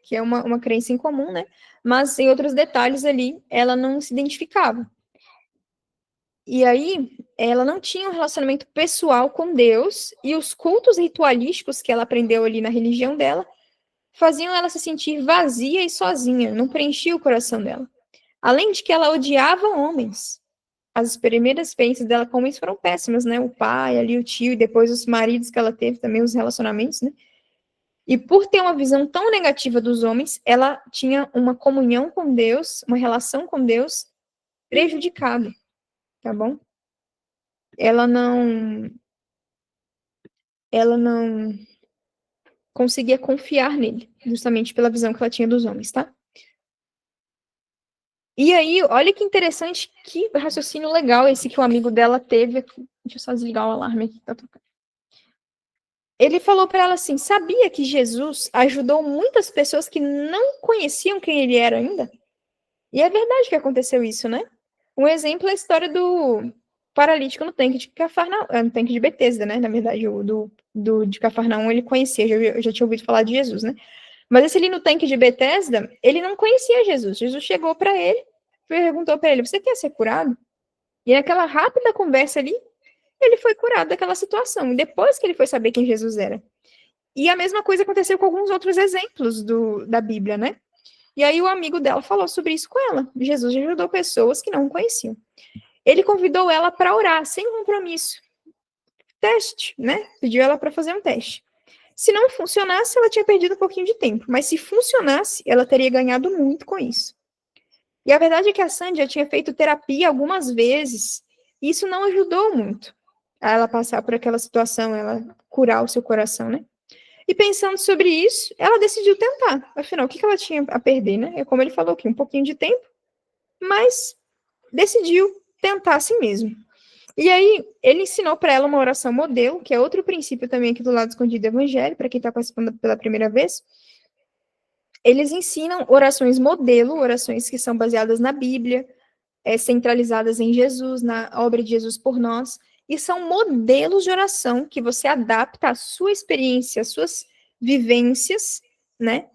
que é uma crença em comum, né? Mas em outros detalhes ali, ela não se identificava. E aí, ela não tinha um relacionamento pessoal com Deus, e os cultos ritualísticos que ela aprendeu ali na religião dela faziam ela se sentir vazia e sozinha, não preenchia o coração dela. Além de que ela odiava homens. As primeiras experiências dela com homens foram péssimas, né? O pai, ali o tio, e depois os maridos que ela teve, também os relacionamentos, né? E por ter uma visão tão negativa dos homens, ela tinha uma comunhão com Deus, uma relação com Deus prejudicada, tá bom? Ela não conseguia confiar nele, justamente pela visão que ela tinha dos homens, tá? E aí, olha que interessante, que raciocínio legal esse que o amigo dela teve. Deixa eu só desligar o alarme aqui, tá tocando. Ele falou para ela assim: sabia que Jesus ajudou muitas pessoas que não conheciam quem ele era ainda? E é verdade que aconteceu isso, né? Um exemplo é a história do paralítico no tanque de Cafarnaum, no tanque de Betesda, né? Na verdade, o de Cafarnaum ele conhecia, eu já tinha ouvido falar de Jesus, né? Mas esse ali no tanque de Betesda, ele não conhecia Jesus. Jesus chegou para ele, perguntou para ele: você quer ser curado? E naquela rápida conversa ali, ele foi curado daquela situação, depois que ele foi saber quem Jesus era. E a mesma coisa aconteceu com alguns outros exemplos da Bíblia, né? E aí o amigo dela falou sobre isso com ela. Jesus ajudou pessoas que não o conheciam. Ele convidou ela para orar, sem compromisso. Teste, né? Pediu ela para fazer um teste. Se não funcionasse, ela tinha perdido um pouquinho de tempo. Mas se funcionasse, ela teria ganhado muito com isso. E a verdade é que a Sandy já tinha feito terapia algumas vezes. E isso não ajudou muito a ela passar por aquela situação, ela curar o seu coração, né? E pensando sobre isso, ela decidiu tentar. Afinal, o que ela tinha a perder, né? É como ele falou aqui, um pouquinho de tempo, mas decidiu tentar a si mesmo. E aí, ele ensinou para ela uma oração modelo, que é outro princípio também aqui do lado escondido do evangelho, para quem está participando pela primeira vez. Eles ensinam orações modelo, orações que são baseadas na Bíblia, centralizadas em Jesus, na obra de Jesus por nós, e são modelos de oração que você adapta à sua experiência, às suas vivências, né?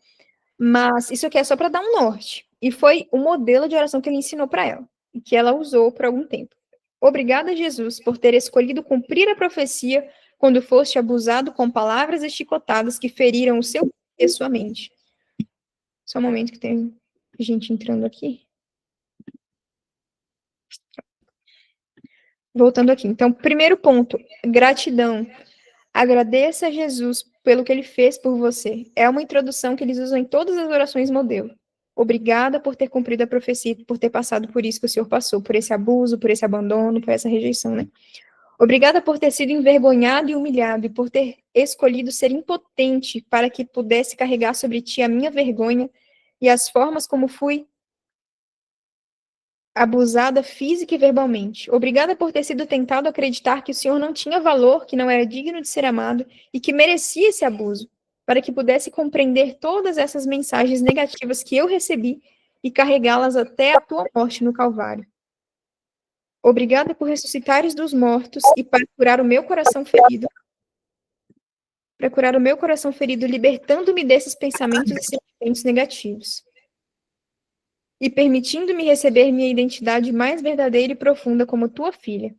Mas isso aqui é só para dar um norte. E foi o modelo de oração que ele ensinou para ela, e que ela usou por algum tempo. Obrigada, Jesus, por ter escolhido cumprir a profecia quando foste abusado com palavras e chicotadas que feriram o seu e a sua mente. Só um momento que tem gente entrando aqui. Voltando aqui. Então, primeiro ponto, gratidão. Agradeça a Jesus pelo que ele fez por você. É uma introdução que eles usam em todas as orações modelo. Obrigada por ter cumprido a profecia, por ter passado por isso que o Senhor passou, por esse abuso, por esse abandono, por essa rejeição, né? Obrigada por ter sido envergonhado e humilhado e por ter escolhido ser impotente para que pudesse carregar sobre ti a minha vergonha e as formas como fui abusada física e verbalmente. Obrigada por ter sido tentado acreditar que o Senhor não tinha valor, que não era digno de ser amado e que merecia esse abuso, para que pudesse compreender todas essas mensagens negativas que eu recebi e carregá-las até a tua morte no Calvário. Obrigada por ressuscitares dos mortos e para curar o meu coração ferido, libertando-me desses pensamentos e sentimentos negativos e permitindo-me receber minha identidade mais verdadeira e profunda como tua filha.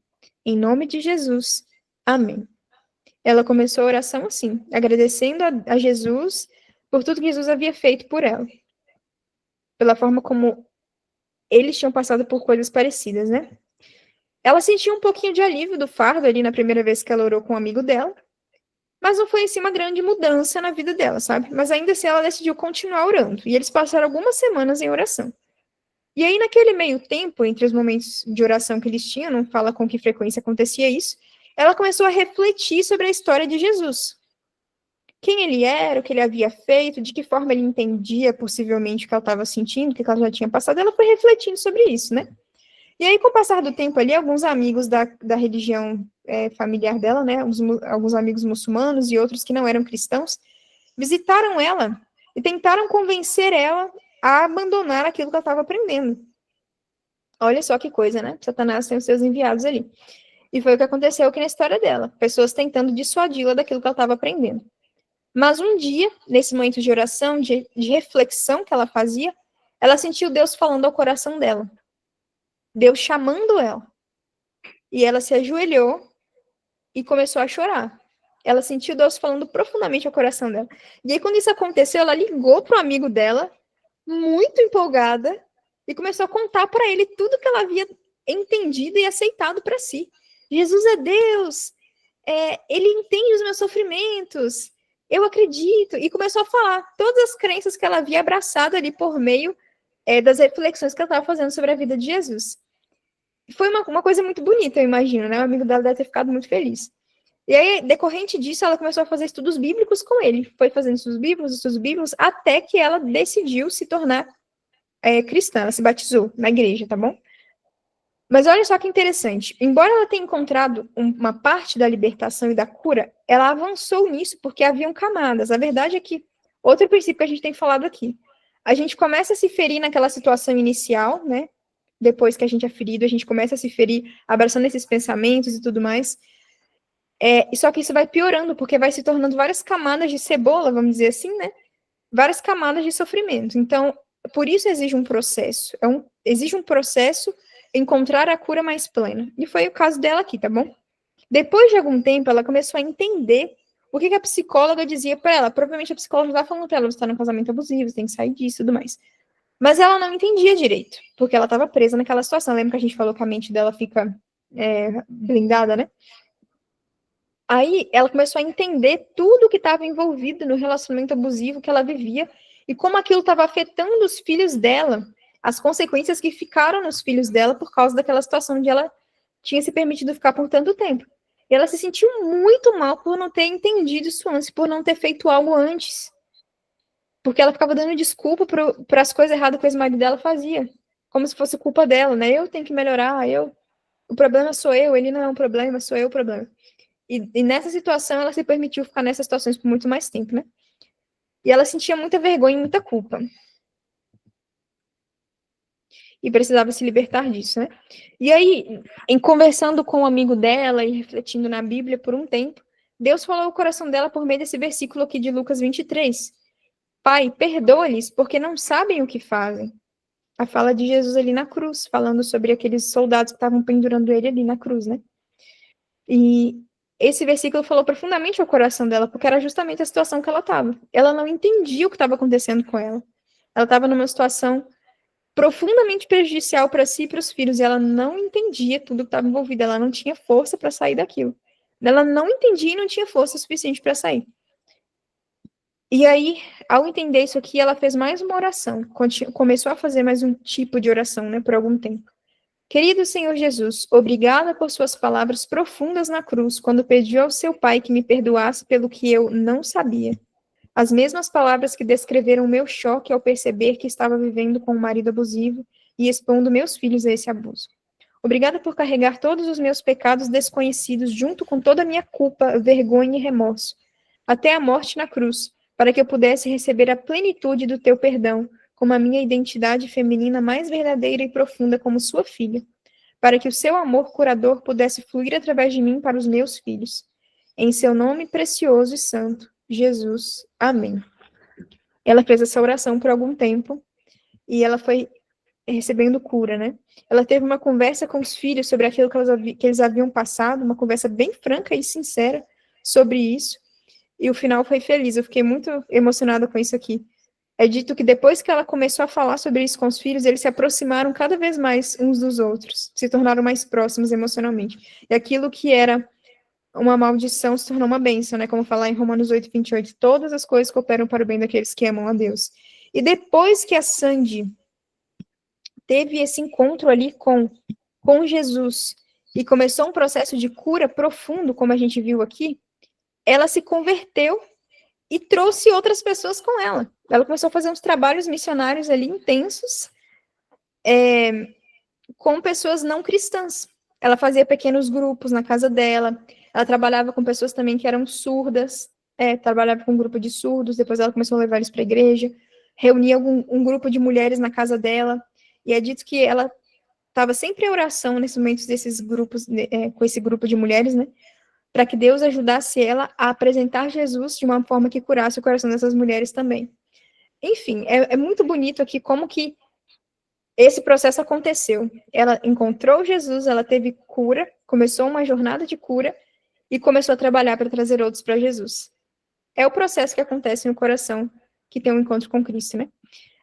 Em nome de Jesus. Amém. Ela começou a oração assim, agradecendo a Jesus por tudo que Jesus havia feito por ela. Pela forma como eles tinham passado por coisas parecidas, né? Ela sentiu um pouquinho de alívio do fardo ali na primeira vez que ela orou com um amigo dela, mas não foi assim uma grande mudança na vida dela, sabe? Mas ainda assim ela decidiu continuar orando, e eles passaram algumas semanas em oração. E aí, naquele meio tempo, entre os momentos de oração que eles tinham, não fala com que frequência acontecia isso, ela começou a refletir sobre a história de Jesus. Quem ele era, o que ele havia feito, de que forma ele entendia possivelmente o que ela estava sentindo, o que ela já tinha passado, ela foi refletindo sobre isso, né? E aí, com o passar do tempo ali, alguns amigos da religião familiar dela, né, alguns amigos muçulmanos e outros que não eram cristãos, visitaram ela e tentaram convencer ela a abandonar aquilo que ela estava aprendendo. Olha só que coisa, né? Satanás tem os seus enviados ali. E foi o que aconteceu aqui na história dela. Pessoas tentando dissuadi-la daquilo que ela estava aprendendo. Mas um dia, nesse momento de oração, de reflexão que ela fazia, ela sentiu Deus falando ao coração dela. Deus chamando ela. E ela se ajoelhou e começou a chorar. Ela sentiu Deus falando profundamente ao coração dela. E aí, quando isso aconteceu, ela ligou para o amigo dela, muito empolgada, e começou a contar para ele tudo que ela havia entendido e aceitado para si. Jesus é Deus, ele entende os meus sofrimentos, eu acredito. E começou a falar todas as crenças que ela havia abraçado ali por meio das reflexões que ela estava fazendo sobre a vida de Jesus. Foi uma coisa muito bonita, eu imagino, né? O amigo dela deve ter ficado muito feliz. E aí, decorrente disso, ela começou a fazer estudos bíblicos com ele. Foi fazendo estudos bíblicos, até que ela decidiu se tornar cristã. Ela se batizou na igreja, tá bom? Mas olha só que interessante. Embora ela tenha encontrado uma parte da libertação e da cura, ela avançou nisso porque haviam camadas. A verdade é que, outro princípio que a gente tem falado aqui, a gente começa a se ferir naquela situação inicial, né? Depois que a gente é ferido, a gente começa a se ferir abraçando esses pensamentos e tudo mais. Só que isso vai piorando, porque vai se tornando várias camadas de cebola, vamos dizer assim, né? Várias camadas de sofrimento. Então, por isso exige um processo. Exige um processo encontrar a cura mais plena. E foi o caso dela aqui, tá bom? Depois de algum tempo, ela começou a entender o que a psicóloga dizia para ela. Provavelmente a psicóloga estava falando para ela, você está num casamento abusivo, você tem que sair disso e tudo mais. Mas ela não entendia direito, porque ela estava presa naquela situação. Lembra que a gente falou que a mente dela fica blindada, né? Aí ela começou a entender tudo que estava envolvido no relacionamento abusivo que ela vivia e como aquilo estava afetando os filhos dela, as consequências que ficaram nos filhos dela por causa daquela situação onde ela tinha se permitido ficar por tanto tempo. E ela se sentiu muito mal por não ter entendido isso antes, por não ter feito algo antes. Porque ela ficava dando desculpa para as coisas erradas que o ex-marido dela fazia, como se fosse culpa dela, né? Eu tenho que melhorar, eu o problema sou eu, ele não é um problema, sou eu o problema. E nessa situação, ela se permitiu ficar nessas situações por muito mais tempo, né? E ela sentia muita vergonha e muita culpa. E precisava se libertar disso, né? E aí, em conversando com um amigo dela e refletindo na Bíblia por um tempo, Deus falou ao coração dela por meio desse versículo aqui de Lucas 23. Pai, perdoa-lhes, porque não sabem o que fazem. A fala de Jesus ali na cruz, falando sobre aqueles soldados que estavam pendurando ele ali na cruz, né? E esse versículo falou profundamente ao coração dela, porque era justamente a situação que ela estava. Ela não entendia o que estava acontecendo com ela. Ela estava numa situação profundamente prejudicial para si e para os filhos, e ela não entendia tudo que estava envolvido, ela não tinha força para sair daquilo. Ela não entendia e não tinha força suficiente para sair. E aí, ao entender isso aqui, ela fez mais uma oração, começou a fazer mais um tipo de oração, né, por algum tempo. Querido Senhor Jesus, obrigada por suas palavras profundas na cruz, quando pediu ao seu Pai que me perdoasse pelo que eu não sabia. As mesmas palavras que descreveram o meu choque ao perceber que estava vivendo com um marido abusivo e expondo meus filhos a esse abuso. Obrigada por carregar todos os meus pecados desconhecidos junto com toda a minha culpa, vergonha e remorso, até a morte na cruz, para que eu pudesse receber a plenitude do teu perdão, como a minha identidade feminina mais verdadeira e profunda como sua filha, para que o seu amor curador pudesse fluir através de mim para os meus filhos. Em seu nome precioso e santo, Jesus. Amém. Ela fez essa oração por algum tempo e ela foi recebendo cura, né? Ela teve uma conversa com os filhos sobre aquilo que eles haviam passado, uma conversa bem franca e sincera sobre isso, e o final foi feliz. Eu fiquei muito emocionada com isso aqui. É dito que depois que ela começou a falar sobre isso com os filhos, eles se aproximaram cada vez mais uns dos outros, se tornaram mais próximos emocionalmente. E aquilo que era uma maldição se tornou uma bênção, né? Como falar em Romanos 8:28, todas as coisas cooperam para o bem daqueles que amam a Deus. E depois que a Sandy teve esse encontro ali com Jesus e começou um processo de cura profundo, como a gente viu aqui, ela se converteu e trouxe outras pessoas com ela. Ela começou a fazer uns trabalhos missionários ali intensos, com pessoas não cristãs. Ela fazia pequenos grupos na casa dela, ela trabalhava com pessoas também que eram surdas, trabalhava com um grupo de surdos, depois ela começou a levar eles para a igreja, reunia um grupo de mulheres na casa dela, e é dito que ela estava sempre em oração nesses momentos desses grupos, com esse grupo de mulheres, né, para que Deus ajudasse ela a apresentar Jesus de uma forma que curasse o coração dessas mulheres também. Enfim, é muito bonito aqui como que esse processo aconteceu. Ela encontrou Jesus, ela teve cura, começou uma jornada de cura e começou a trabalhar para trazer outros para Jesus. É o processo que acontece no coração que tem um encontro com Cristo, né?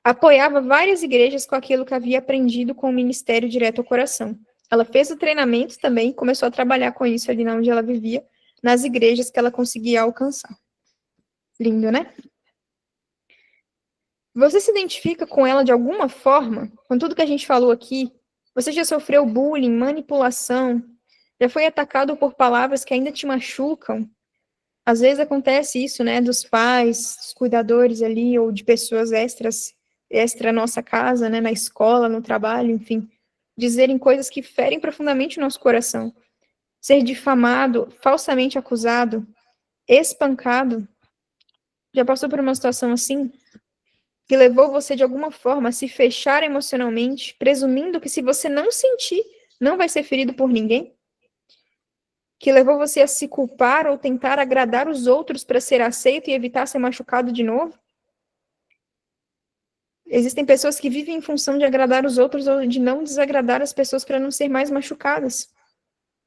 Apoiava várias igrejas com aquilo que havia aprendido com o ministério direto ao coração. Ela fez o treinamento também, começou a trabalhar com isso ali onde ela vivia, nas igrejas que ela conseguia alcançar. Lindo, né? Você se identifica com ela de alguma forma? Com tudo que a gente falou aqui? Você já sofreu bullying, manipulação? Já foi atacado por palavras que ainda te machucam? Às vezes acontece isso, né, dos pais, dos cuidadores ali, ou de pessoas extra nossa casa, né, na escola, no trabalho, enfim, dizerem coisas que ferem profundamente o nosso coração. Ser difamado, falsamente acusado, espancado. Já passou por uma situação assim? Que levou você de alguma forma a se fechar emocionalmente, presumindo que se você não sentir, não vai ser ferido por ninguém? Que levou você a se culpar ou tentar agradar os outros para ser aceito e evitar ser machucado de novo? Existem pessoas que vivem em função de agradar os outros ou de não desagradar as pessoas para não ser mais machucadas.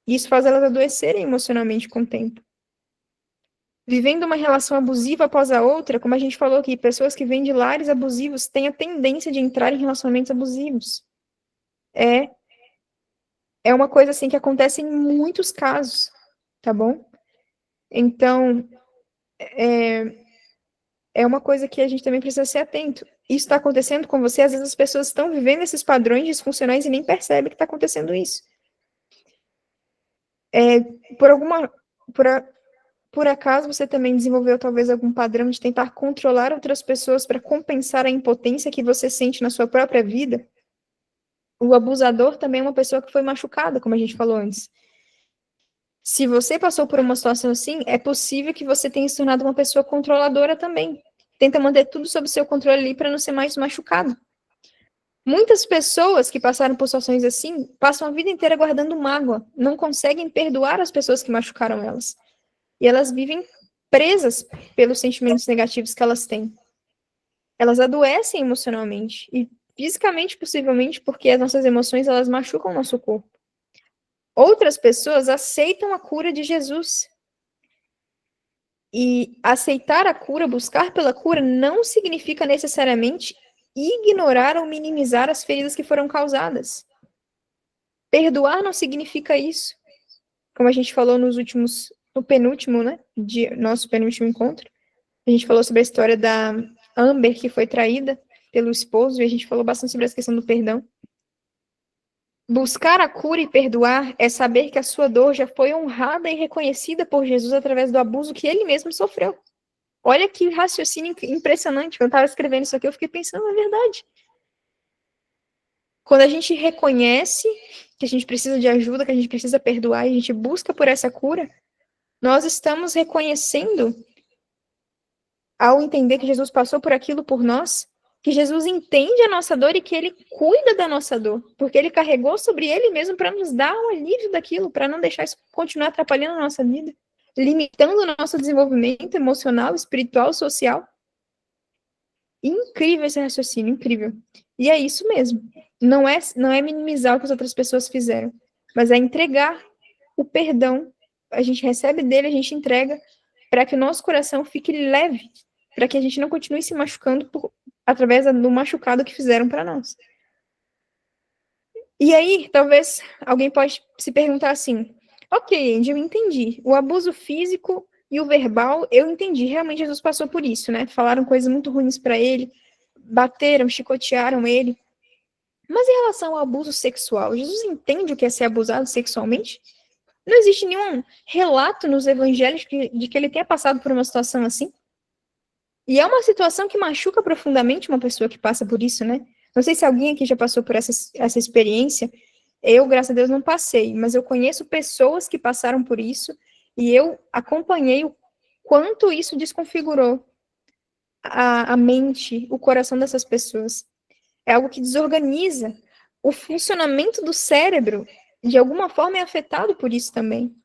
E isso faz elas adoecerem emocionalmente com o tempo. Vivendo uma relação abusiva após a outra, como a gente falou aqui, pessoas que vêm de lares abusivos têm a tendência de entrar em relacionamentos abusivos. É uma coisa assim que acontece em muitos casos, tá bom? Então, é uma coisa que a gente também precisa ser atento. Isso está acontecendo com você, às vezes as pessoas estão vivendo esses padrões disfuncionais e nem percebem que está acontecendo isso. Por acaso você também desenvolveu talvez algum padrão de tentar controlar outras pessoas para compensar a impotência que você sente na sua própria vida? O abusador também é uma pessoa que foi machucada, como a gente falou antes. Se você passou por uma situação assim, é possível que você tenha se tornado uma pessoa controladora também. Tenta manter tudo sob seu controle ali para não ser mais machucado. Muitas pessoas que passaram por situações assim passam a vida inteira guardando mágoa, não conseguem perdoar as pessoas que machucaram elas. E elas vivem presas pelos sentimentos negativos que elas têm. Elas adoecem emocionalmente e fisicamente, possivelmente, porque as nossas emoções elas machucam o nosso corpo. Outras pessoas aceitam a cura de Jesus. E aceitar a cura, buscar pela cura, não significa necessariamente ignorar ou minimizar as feridas que foram causadas. Perdoar não significa isso. Como a gente falou no penúltimo, né, de nosso penúltimo encontro, a gente falou sobre a história da Amber, que foi traída pelo esposo, e a gente falou bastante sobre essa questão do perdão. Buscar a cura e perdoar é saber que a sua dor já foi honrada e reconhecida por Jesus através do abuso que ele mesmo sofreu. Olha que raciocínio impressionante. Quando eu estava escrevendo isso aqui, eu fiquei pensando, é verdade. Quando a gente reconhece que a gente precisa de ajuda, que a gente precisa perdoar, e a gente busca por essa cura, nós estamos reconhecendo, ao entender que Jesus passou por aquilo por nós, que Jesus entende a nossa dor e que ele cuida da nossa dor, porque ele carregou sobre ele mesmo para nos dar um alívio daquilo, para não deixar isso continuar atrapalhando a nossa vida, limitando o nosso desenvolvimento emocional, espiritual, social. Incrível esse raciocínio, incrível. E é isso mesmo. Não é minimizar o que as outras pessoas fizeram, mas é entregar o perdão. A gente recebe dele, a gente entrega para que o nosso coração fique leve, para que a gente não continue se machucando através do machucado que fizeram para nós. E aí, talvez alguém pode se perguntar assim: ok, Andy, eu entendi. O abuso físico e o verbal, eu entendi. Realmente Jesus passou por isso, né? Falaram coisas muito ruins para ele, bateram, chicotearam ele. Mas em relação ao abuso sexual, Jesus entende o que é ser abusado sexualmente? Não existe nenhum relato nos evangelhos de que ele tenha passado por uma situação assim. E é uma situação que machuca profundamente uma pessoa que passa por isso, né? Não sei se alguém aqui já passou por essa experiência. Eu, graças a Deus, não passei, mas eu conheço pessoas que passaram por isso e eu acompanhei o quanto isso desconfigurou a mente, o coração dessas pessoas. É algo que desorganiza. O funcionamento do cérebro, de alguma forma, é afetado por isso também.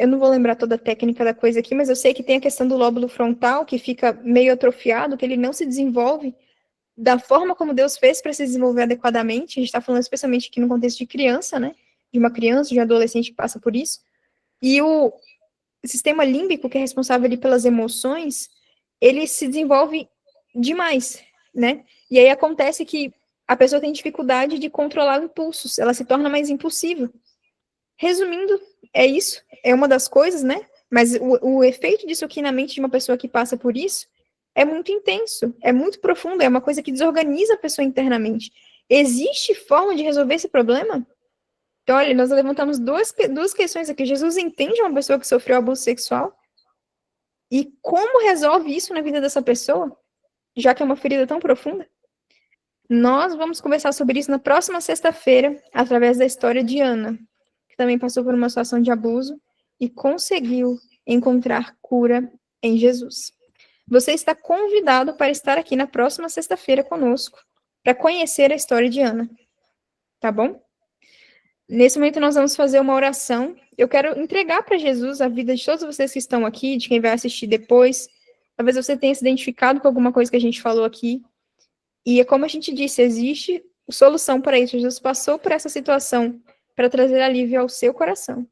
Eu não vou lembrar toda a técnica da coisa aqui, mas eu sei que tem a questão do lóbulo frontal, que fica meio atrofiado, que ele não se desenvolve da forma como Deus fez para se desenvolver adequadamente. A gente está falando especialmente aqui no contexto de criança, né? De uma criança, de um adolescente que passa por isso. E o sistema límbico, que é responsável ali pelas emoções, ele se desenvolve demais, né? E aí acontece que a pessoa tem dificuldade de controlar impulsos, ela se torna mais impulsiva. Resumindo, é isso, é uma das coisas, né? Mas o efeito disso aqui na mente de uma pessoa que passa por isso é muito intenso, é muito profundo, é uma coisa que desorganiza a pessoa internamente. Existe forma de resolver esse problema? Então, olha, nós levantamos duas questões aqui. Jesus entende uma pessoa que sofreu abuso sexual? E como resolve isso na vida dessa pessoa, já que é uma ferida tão profunda? Nós vamos conversar sobre isso na próxima sexta-feira, através da história de Ana, que também passou por uma situação de abuso e conseguiu encontrar cura em Jesus. Você está convidado para estar aqui na próxima sexta-feira conosco, para conhecer a história de Ana, tá bom? Nesse momento nós vamos fazer uma oração. Eu quero entregar para Jesus a vida de todos vocês que estão aqui, de quem vai assistir depois. Talvez você tenha se identificado com alguma coisa que a gente falou aqui. E é como a gente disse, existe solução para isso. Jesus passou por essa situação para trazer alívio ao seu coração.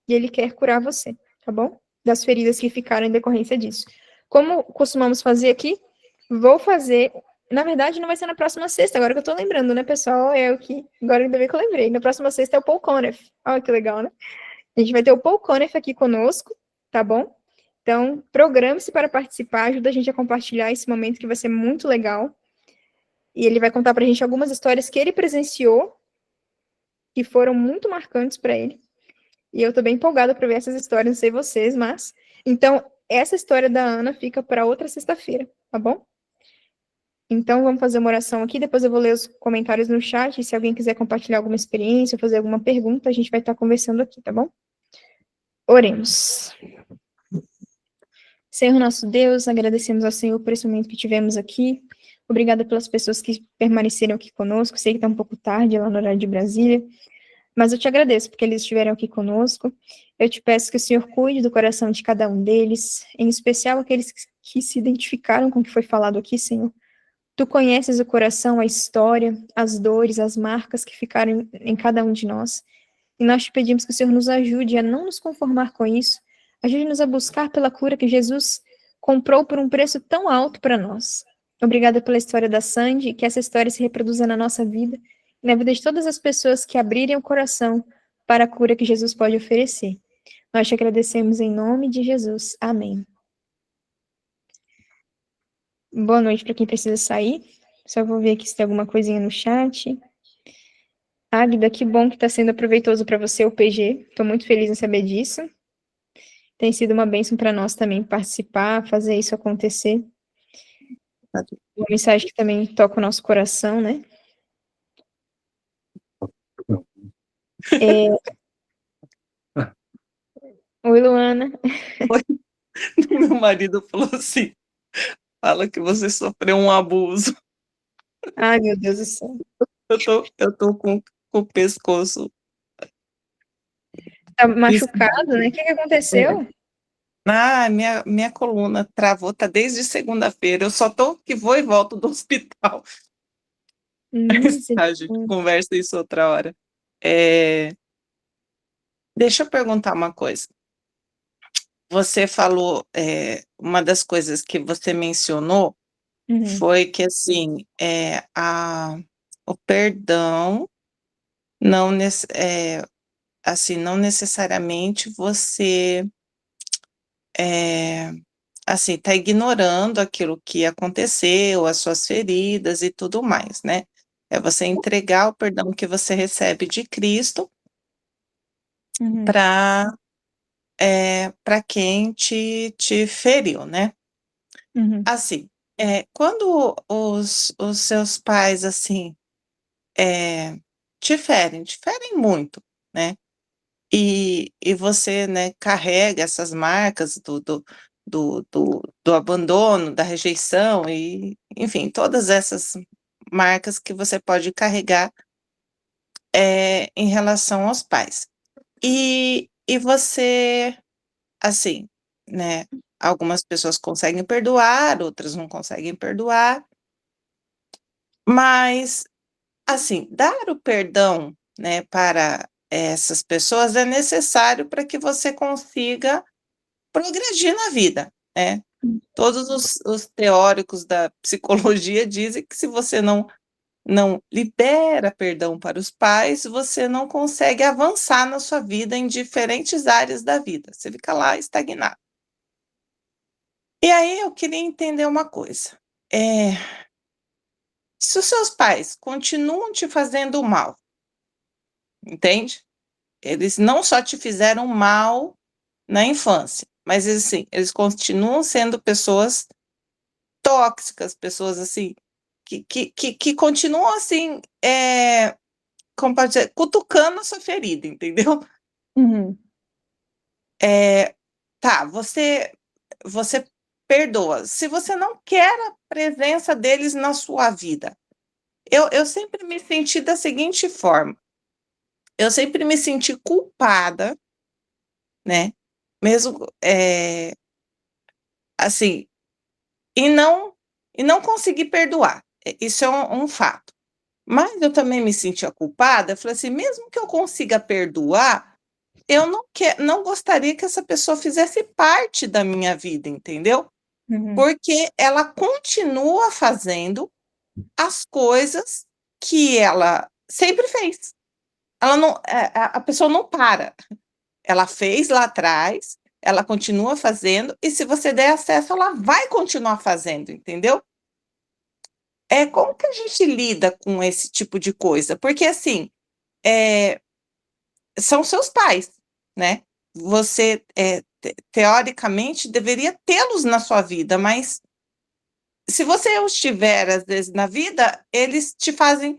E ele quer curar você, tá bom? Das feridas que ficaram em decorrência disso. Como costumamos fazer aqui, vou fazer. Na verdade, não vai ser na próxima sexta, agora que eu tô lembrando, né, pessoal? É o que. Agora ainda bem que eu lembrei. Na próxima sexta é o Paul Conniff. Olha que legal, né? A gente vai ter o Paul Conniff aqui conosco, tá bom? Então, programe-se para participar, ajuda a gente a compartilhar esse momento que vai ser muito legal. E ele vai contar pra gente algumas histórias que ele presenciou, que foram muito marcantes para ele. E eu tô bem empolgada para ver essas histórias, não sei vocês, mas. Então, essa história da Ana fica para outra sexta-feira, tá bom? Então, vamos fazer uma oração aqui, depois eu vou ler os comentários no chat, e se alguém quiser compartilhar alguma experiência ou fazer alguma pergunta, a gente vai estar conversando aqui, tá bom? Oremos. Senhor nosso Deus, agradecemos ao Senhor por esse momento que tivemos aqui. Obrigada pelas pessoas que permaneceram aqui conosco. Sei que está um pouco tarde lá no horário de Brasília, mas eu te agradeço porque eles estiveram aqui conosco. Eu te peço que o Senhor cuide do coração de cada um deles, em especial aqueles que se identificaram com o que foi falado aqui, Senhor. Tu conheces o coração, a história, as dores, as marcas que ficaram em cada um de nós. E nós te pedimos que o Senhor nos ajude a não nos conformar com isso. Ajude-nos a buscar pela cura que Jesus comprou por um preço tão alto para nós. Obrigada pela história da Sandy, e que essa história se reproduza na nossa vida e na vida de todas as pessoas que abrirem o coração para a cura que Jesus pode oferecer. Nós te agradecemos em nome de Jesus. Amém. Boa noite para quem precisa sair. Só vou ver aqui se tem alguma coisinha no chat. Águida, que bom que está sendo proveitoso para você o PG. Estou muito feliz em saber disso. Tem sido uma bênção para nós também participar, fazer isso acontecer. Uma mensagem que também toca o nosso coração, né? Oi, Luana. Oi. Meu marido falou assim, fala que você sofreu um abuso. Ai, meu Deus do céu. Eu tô com o pescoço. Tá machucado, né? O que aconteceu? Minha coluna travou, tá desde segunda-feira. Eu só tô que vou e volto do hospital. A gente conversa isso outra hora. Deixa eu perguntar uma coisa. Você falou, uma das coisas que você mencionou foi que, assim, o perdão não, assim, não necessariamente você, assim, está ignorando aquilo que aconteceu, as suas feridas e tudo mais, né? É você entregar o perdão que você recebe de Cristo para quem te feriu, né? Assim, quando os seus pais, assim, te ferem muito, né? E você, né, carrega essas marcas do abandono, da rejeição e, enfim, todas essas marcas que você pode carregar em relação aos pais. E você, assim, né, algumas pessoas conseguem perdoar, outras não conseguem perdoar, mas, assim, dar o perdão, né, para essas pessoas é necessário para que você consiga progredir na vida, né. Todos os teóricos da psicologia dizem que se você não libera perdão para os pais, você não consegue avançar na sua vida em diferentes áreas da vida, você fica lá estagnado. E aí eu queria entender uma coisa, se os seus pais continuam te fazendo mal, entende? Eles não só te fizeram mal na infância, mas assim, eles continuam sendo pessoas tóxicas, pessoas assim, que continuam assim, como pode dizer, cutucando a sua ferida, entendeu? Tá, você perdoa. Se você não quer a presença deles na sua vida, eu sempre me senti da seguinte forma, eu sempre me senti culpada, né, mesmo, assim, e não consegui perdoar, isso é um fato. Mas eu também me sentia culpada, eu falei assim: "Mesmo que eu consiga perdoar, eu não gostaria que essa pessoa fizesse parte da minha vida", entendeu? Porque ela continua fazendo as coisas que ela sempre fez. Ela não a pessoa não para. Ela fez lá atrás, ela continua fazendo, e se você der acesso, ela vai continuar fazendo, entendeu? Como que a gente lida com esse tipo de coisa? Porque, assim, são seus pais, né? Você, teoricamente, deveria tê-los na sua vida, mas se você os tiver, às vezes, na vida, eles te fazem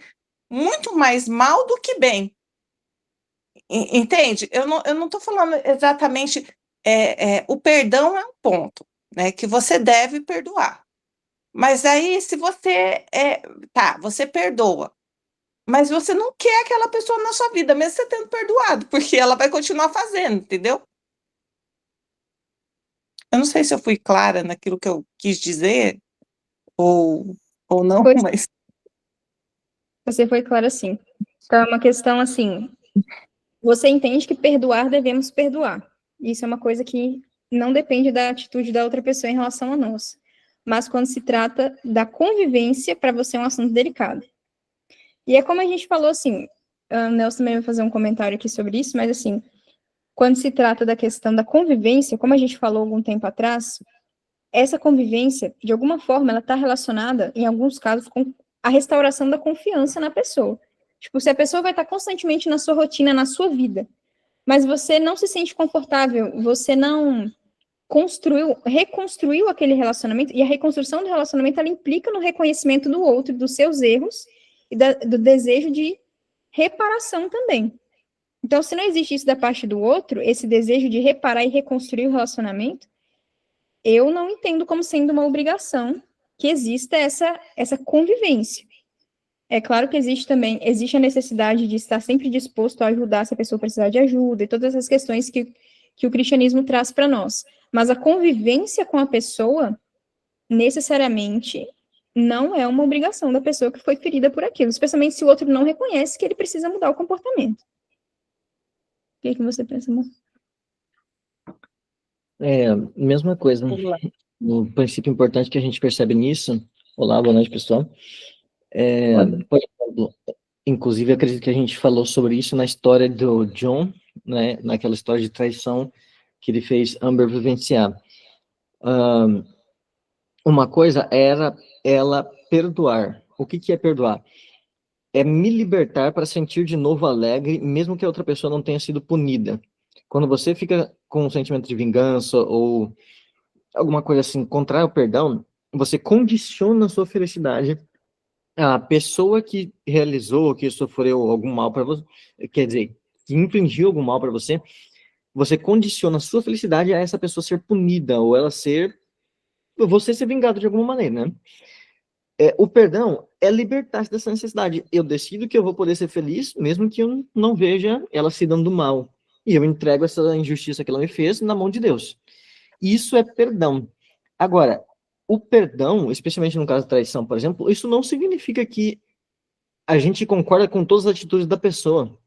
muito mais mal do que bem. Entende? Eu não estou falando exatamente. O perdão é um ponto, né, que você deve perdoar. Mas aí, se você. Tá, você perdoa, mas você não quer aquela pessoa na sua vida, mesmo você tendo perdoado, porque ela vai continuar fazendo, entendeu? Eu não sei se eu fui clara naquilo que eu quis dizer, ou, ou não, Pois mas. você foi clara, sim. Então, é uma questão assim, você entende que perdoar devemos perdoar. Isso é uma coisa que não depende da atitude da outra pessoa em relação a nós. Mas quando se trata da convivência, para você é um assunto delicado. E é como a gente falou, assim, o Nelson também vai fazer um comentário aqui sobre isso, mas assim, quando se trata da questão da convivência, como a gente falou algum tempo atrás, essa convivência, de alguma forma, ela está relacionada, em alguns casos, com a restauração da confiança na pessoa. Tipo, se a pessoa vai estar constantemente na sua rotina, na sua vida, mas você não se sente confortável, você não reconstruiu aquele relacionamento, e a reconstrução do relacionamento, ela implica no reconhecimento do outro, dos seus erros, e do desejo de reparação também. Então, se não existe isso da parte do outro, esse desejo de reparar e reconstruir o relacionamento, eu não entendo como sendo uma obrigação que exista essa convivência. É claro que existe a necessidade de estar sempre disposto a ajudar se a pessoa precisar de ajuda, e todas essas questões que o cristianismo traz para nós. Mas a convivência com a pessoa, necessariamente, não é uma obrigação da pessoa que foi ferida por aquilo, especialmente se o outro não reconhece que ele precisa mudar o comportamento. O que você pensa, amor? Mesma coisa. O princípio importante que a gente percebe nisso. Olá, boa noite, pessoal. Por exemplo, inclusive, acredito que a gente falou sobre isso na história do John, né, naquela história de traição que ele fez Amber vivenciar. Uma coisa era ela perdoar. O que é perdoar? É me libertar para sentir de novo alegre, mesmo que a outra pessoa não tenha sido punida. Quando você fica com um sentimento de vingança ou alguma coisa assim, contrário ao perdão, você condiciona a sua felicidade à pessoa que realizou, que sofreu algum mal para você, quer dizer, que infligiu algum mal para você, você condiciona a sua felicidade a essa pessoa ser punida ou ela você ser vingado de alguma maneira, né? O perdão é libertar-se dessa necessidade. Eu decido que eu vou poder ser feliz, mesmo que eu não veja ela se dando mal. E eu entrego essa injustiça que ela me fez na mão de Deus. Isso é perdão. Agora, o perdão, especialmente no caso da traição, por exemplo, isso não significa que a gente concorda com todas as atitudes da pessoa.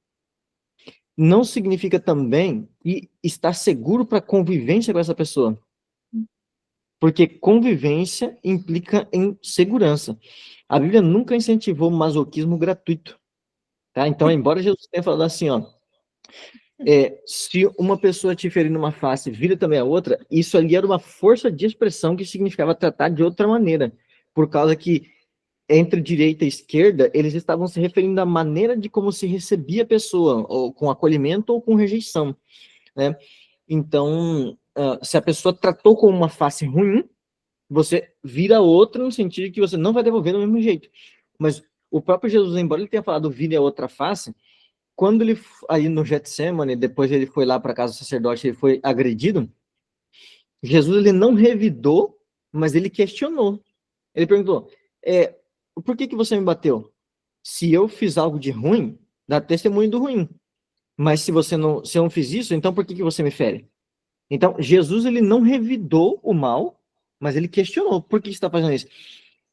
Não significa também que estar seguro para convivência com essa pessoa. Porque convivência implica em segurança. A Bíblia nunca incentivou masoquismo gratuito. Tá? Então, embora Jesus tenha falado assim, ó, se uma pessoa te ferir numa face, vira também a outra, isso ali era uma força de expressão que significava tratar de outra maneira, por causa que entre direita e esquerda, eles estavam se referindo à maneira de como se recebia a pessoa, ou com acolhimento ou com rejeição, né? Então, se a pessoa tratou com uma face ruim, você vira outra no sentido que você não vai devolver do mesmo jeito. Mas o próprio Jesus, embora ele tenha falado vire a outra face, quando ele, aí no Getsemane, depois ele foi lá para casa do sacerdote, ele foi agredido, Jesus ele não revidou, mas ele questionou. Ele perguntou, por que você me bateu? Se eu fiz algo de ruim, dá testemunho do ruim. Mas se eu não fiz isso, então por que você me fere? Então, Jesus ele não revidou o mal, mas ele questionou, por que você está fazendo isso?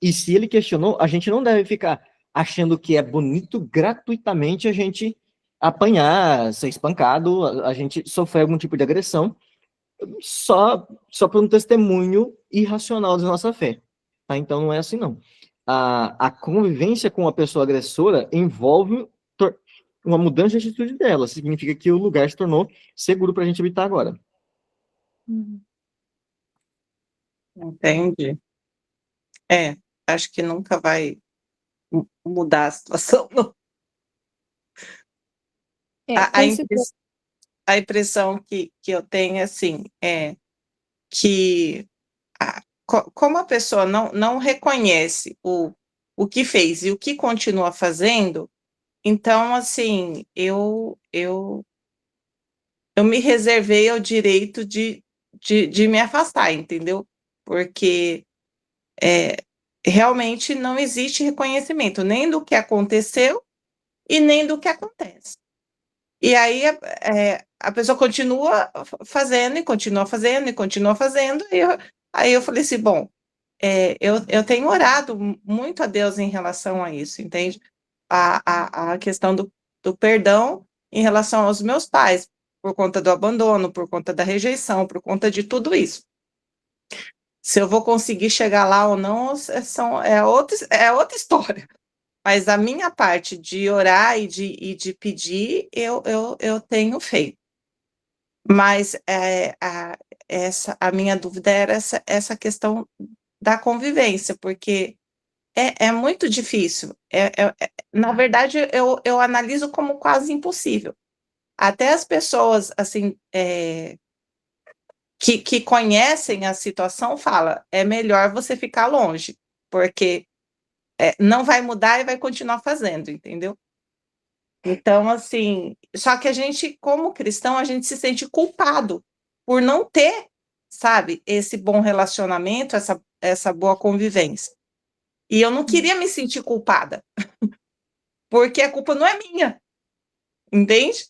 E se ele questionou, a gente não deve ficar achando que é bonito gratuitamente a gente apanhar, ser espancado, a gente sofrer algum tipo de agressão, só por um testemunho irracional da nossa fé. Tá? Então não é assim, não. A convivência com a pessoa agressora envolve uma mudança de atitude dela. Significa que o lugar se tornou seguro para a gente habitar agora. Entendi. Acho que nunca vai mudar a situação, não. A impressão que eu tenho, assim, é que como a pessoa não reconhece o que fez e o que continua fazendo, então, assim, eu me reservei ao direito de me afastar, entendeu? Porque realmente não existe reconhecimento nem do que aconteceu e nem do que acontece. E aí a pessoa continua fazendo e continua fazendo e continua fazendo, e aí eu falei assim, bom, eu tenho orado muito a Deus em relação a isso, entende? A questão do perdão em relação aos meus pais, por conta do abandono, por conta da rejeição, por conta de tudo isso. Se eu vou conseguir chegar lá ou não, é outra história. Mas a minha parte de orar e de pedir, eu tenho feito. Mas a minha dúvida era essa questão da convivência, porque é muito difícil. Na verdade, eu analiso como quase impossível. Até as pessoas assim, que conhecem a situação falam, é melhor você ficar longe, porque não vai mudar e vai continuar fazendo, entendeu? Então, assim, só que a gente, como cristão, a gente se sente culpado por não ter, sabe, esse bom relacionamento, essa boa convivência. E eu não queria me sentir culpada, porque a culpa não é minha, entende?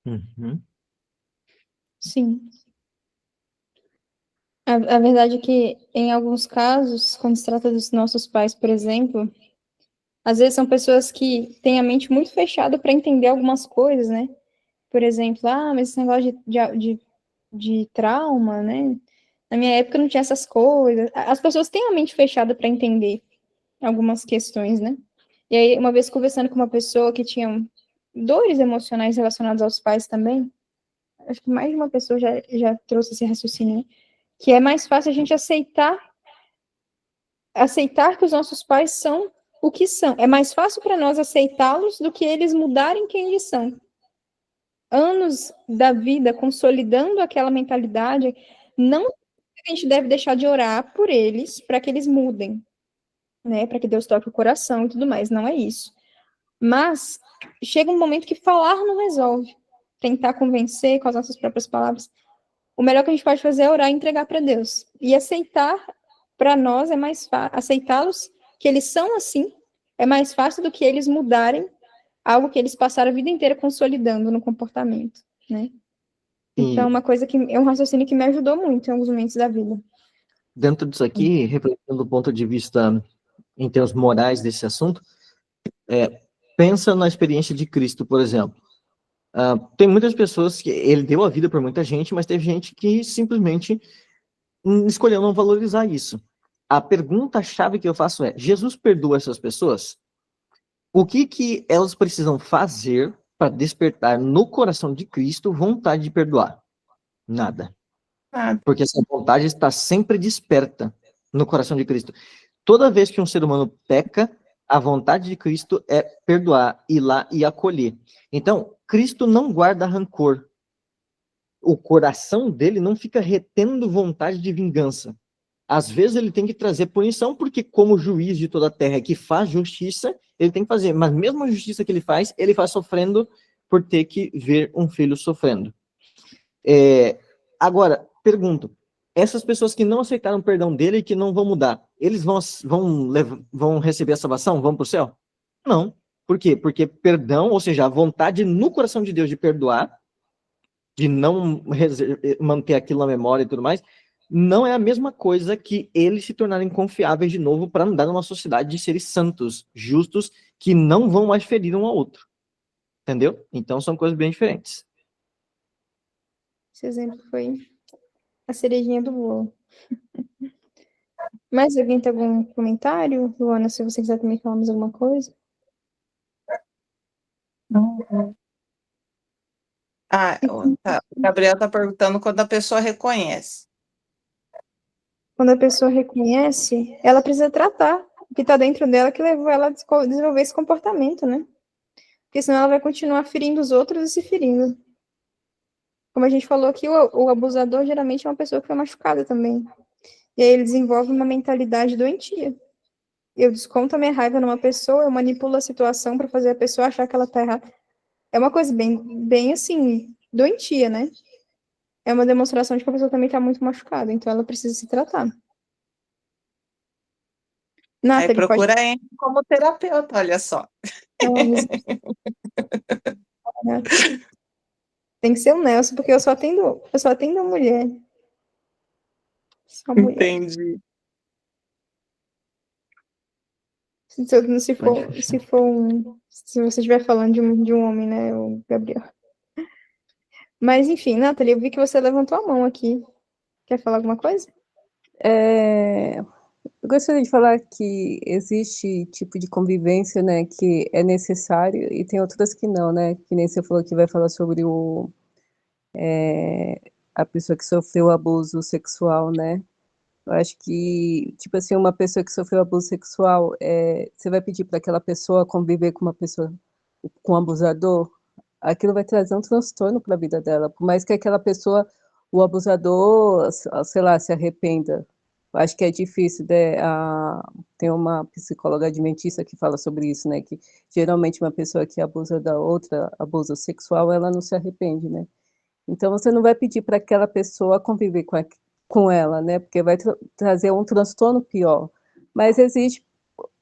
Uhum. Sim. A verdade é que, em alguns casos, quando se trata dos nossos pais, por exemplo, às vezes são pessoas que têm a mente muito fechada para entender algumas coisas, né? Por exemplo, mas esse negócio de trauma, né? Na minha época não tinha essas coisas. As pessoas têm a mente fechada para entender algumas questões, né? E aí, uma vez conversando com uma pessoa que tinha dores emocionais relacionadas aos pais também, acho que mais de uma pessoa já trouxe esse raciocínio, né? Que é mais fácil a gente aceitar que os nossos pais são o que são. É mais fácil para nós aceitá-los do que eles mudarem quem eles são. Anos da vida consolidando aquela mentalidade, não a gente deve deixar de orar por eles para que eles mudem, né? Para que Deus toque o coração e tudo mais. Não é isso. Mas chega um momento que falar não resolve. Tentar convencer com as nossas próprias palavras. O melhor que a gente pode fazer é orar e entregar para Deus. E aceitar, para nós, é mais fácil. Aceitá-los, que eles são assim, é mais fácil do que eles mudarem algo que eles passaram a vida inteira consolidando no comportamento, né? Então, uma coisa que é um raciocínio que me ajudou muito em alguns momentos da vida. Dentro disso aqui, refletindo do ponto de vista em termos morais desse assunto, pensa na experiência de Cristo, por exemplo. Tem muitas pessoas que ele deu a vida por muita gente, mas teve gente que simplesmente escolheu não valorizar isso. A pergunta-chave que eu faço é: Jesus perdoa essas pessoas? O que elas precisam fazer para despertar no coração de Cristo vontade de perdoar? Nada. Porque essa vontade está sempre desperta no coração de Cristo. Toda vez que um ser humano peca, a vontade de Cristo é perdoar, ir lá e acolher. Então, Cristo não guarda rancor. O coração dele não fica retendo vontade de vingança. Às vezes ele tem que trazer punição, porque como juiz de toda a terra que faz justiça, ele tem que fazer. Mas mesmo a justiça que ele faz sofrendo por ter que ver um filho sofrendo. Agora, pergunto, essas pessoas que não aceitaram o perdão dele e que não vão mudar, eles vão receber a salvação? Vão para o céu? Não. Por quê? Porque perdão, ou seja, a vontade no coração de Deus de perdoar, de não manter aquilo na memória e tudo mais, não é a mesma coisa que eles se tornarem confiáveis de novo para andar numa sociedade de seres santos, justos, que não vão mais ferir um ao outro. Entendeu? Então são coisas bem diferentes. Esse exemplo foi a cerejinha do bolo. Mais alguém tem algum comentário? Luana, se você quiser também falar mais alguma coisa. O Gabriel está perguntando quando a pessoa reconhece. Quando a pessoa reconhece, ela precisa tratar o que está dentro dela que levou ela a desenvolver esse comportamento, né? Porque senão ela vai continuar ferindo os outros e se ferindo. Como a gente falou aqui, o abusador geralmente é uma pessoa que foi machucada também. E aí ele desenvolve uma mentalidade doentia. Eu desconto a minha raiva numa pessoa, eu manipulo a situação para fazer a pessoa achar que ela tá errada. É uma coisa bem assim, doentia, né? É uma demonstração de que a pessoa também tá muito machucada, então ela precisa se tratar. Aí Nathalie, pode. procura ele como terapeuta, olha só. Não, tem que ser o Nelson, porque eu só atendo mulher. Só mulher. Entendi. Se você estiver falando de um homem, né, o Gabriel. Mas enfim, Nathalie, eu vi que você levantou a mão aqui. Quer falar alguma coisa? Eu gostaria de falar que existe tipo de convivência, né, que é necessário e tem outras que não, né, que nem você falou que vai falar sobre a pessoa que sofreu abuso sexual, né. Eu acho que, tipo assim, uma pessoa que sofreu abuso sexual, você vai pedir para aquela pessoa conviver com uma pessoa, com um abusador, aquilo vai trazer um transtorno para a vida dela, por mais que aquela pessoa, o abusador, sei lá, se arrependa. Eu acho que é difícil, né? Tem uma psicóloga adventista que fala sobre isso, né? Que geralmente uma pessoa que abusa da outra, abuso sexual, ela não se arrepende, né? Então você não vai pedir para aquela pessoa conviver com ela, né? Porque vai trazer um transtorno pior. Mas existe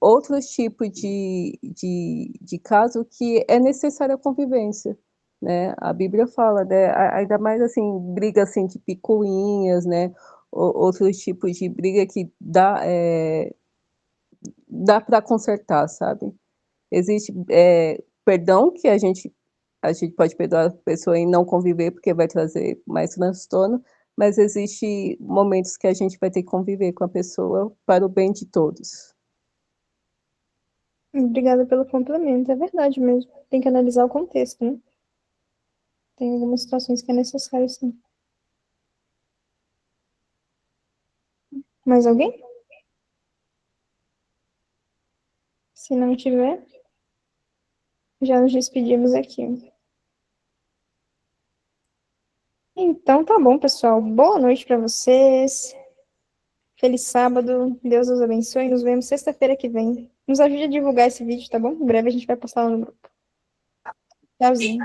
outros tipos de caso que é necessária a convivência, né? A Bíblia fala, né? Ainda mais assim, briga assim de picuinhas, né? Outros tipos de briga que dá para consertar, sabe? Existe perdão que a gente pode perdoar a pessoa e não conviver porque vai trazer mais transtorno, mas existe momentos que a gente vai ter que conviver com a pessoa para o bem de todos. Obrigada pelo complemento, é verdade mesmo. Tem que analisar o contexto, né? Tem algumas situações que é necessário, sim. Mais alguém? Se não tiver, já nos despedimos aqui. Então tá bom, pessoal. Boa noite para vocês. Feliz sábado. Deus os abençoe. Nos vemos sexta-feira que vem. Nos ajude a divulgar esse vídeo, tá bom? Em breve a gente vai postar lá no grupo. Tchauzinho.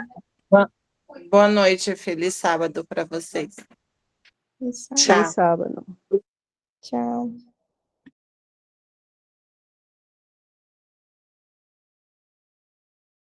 Boa noite, feliz sábado para vocês. Feliz sábado. Tchau. Feliz sábado. Tchau.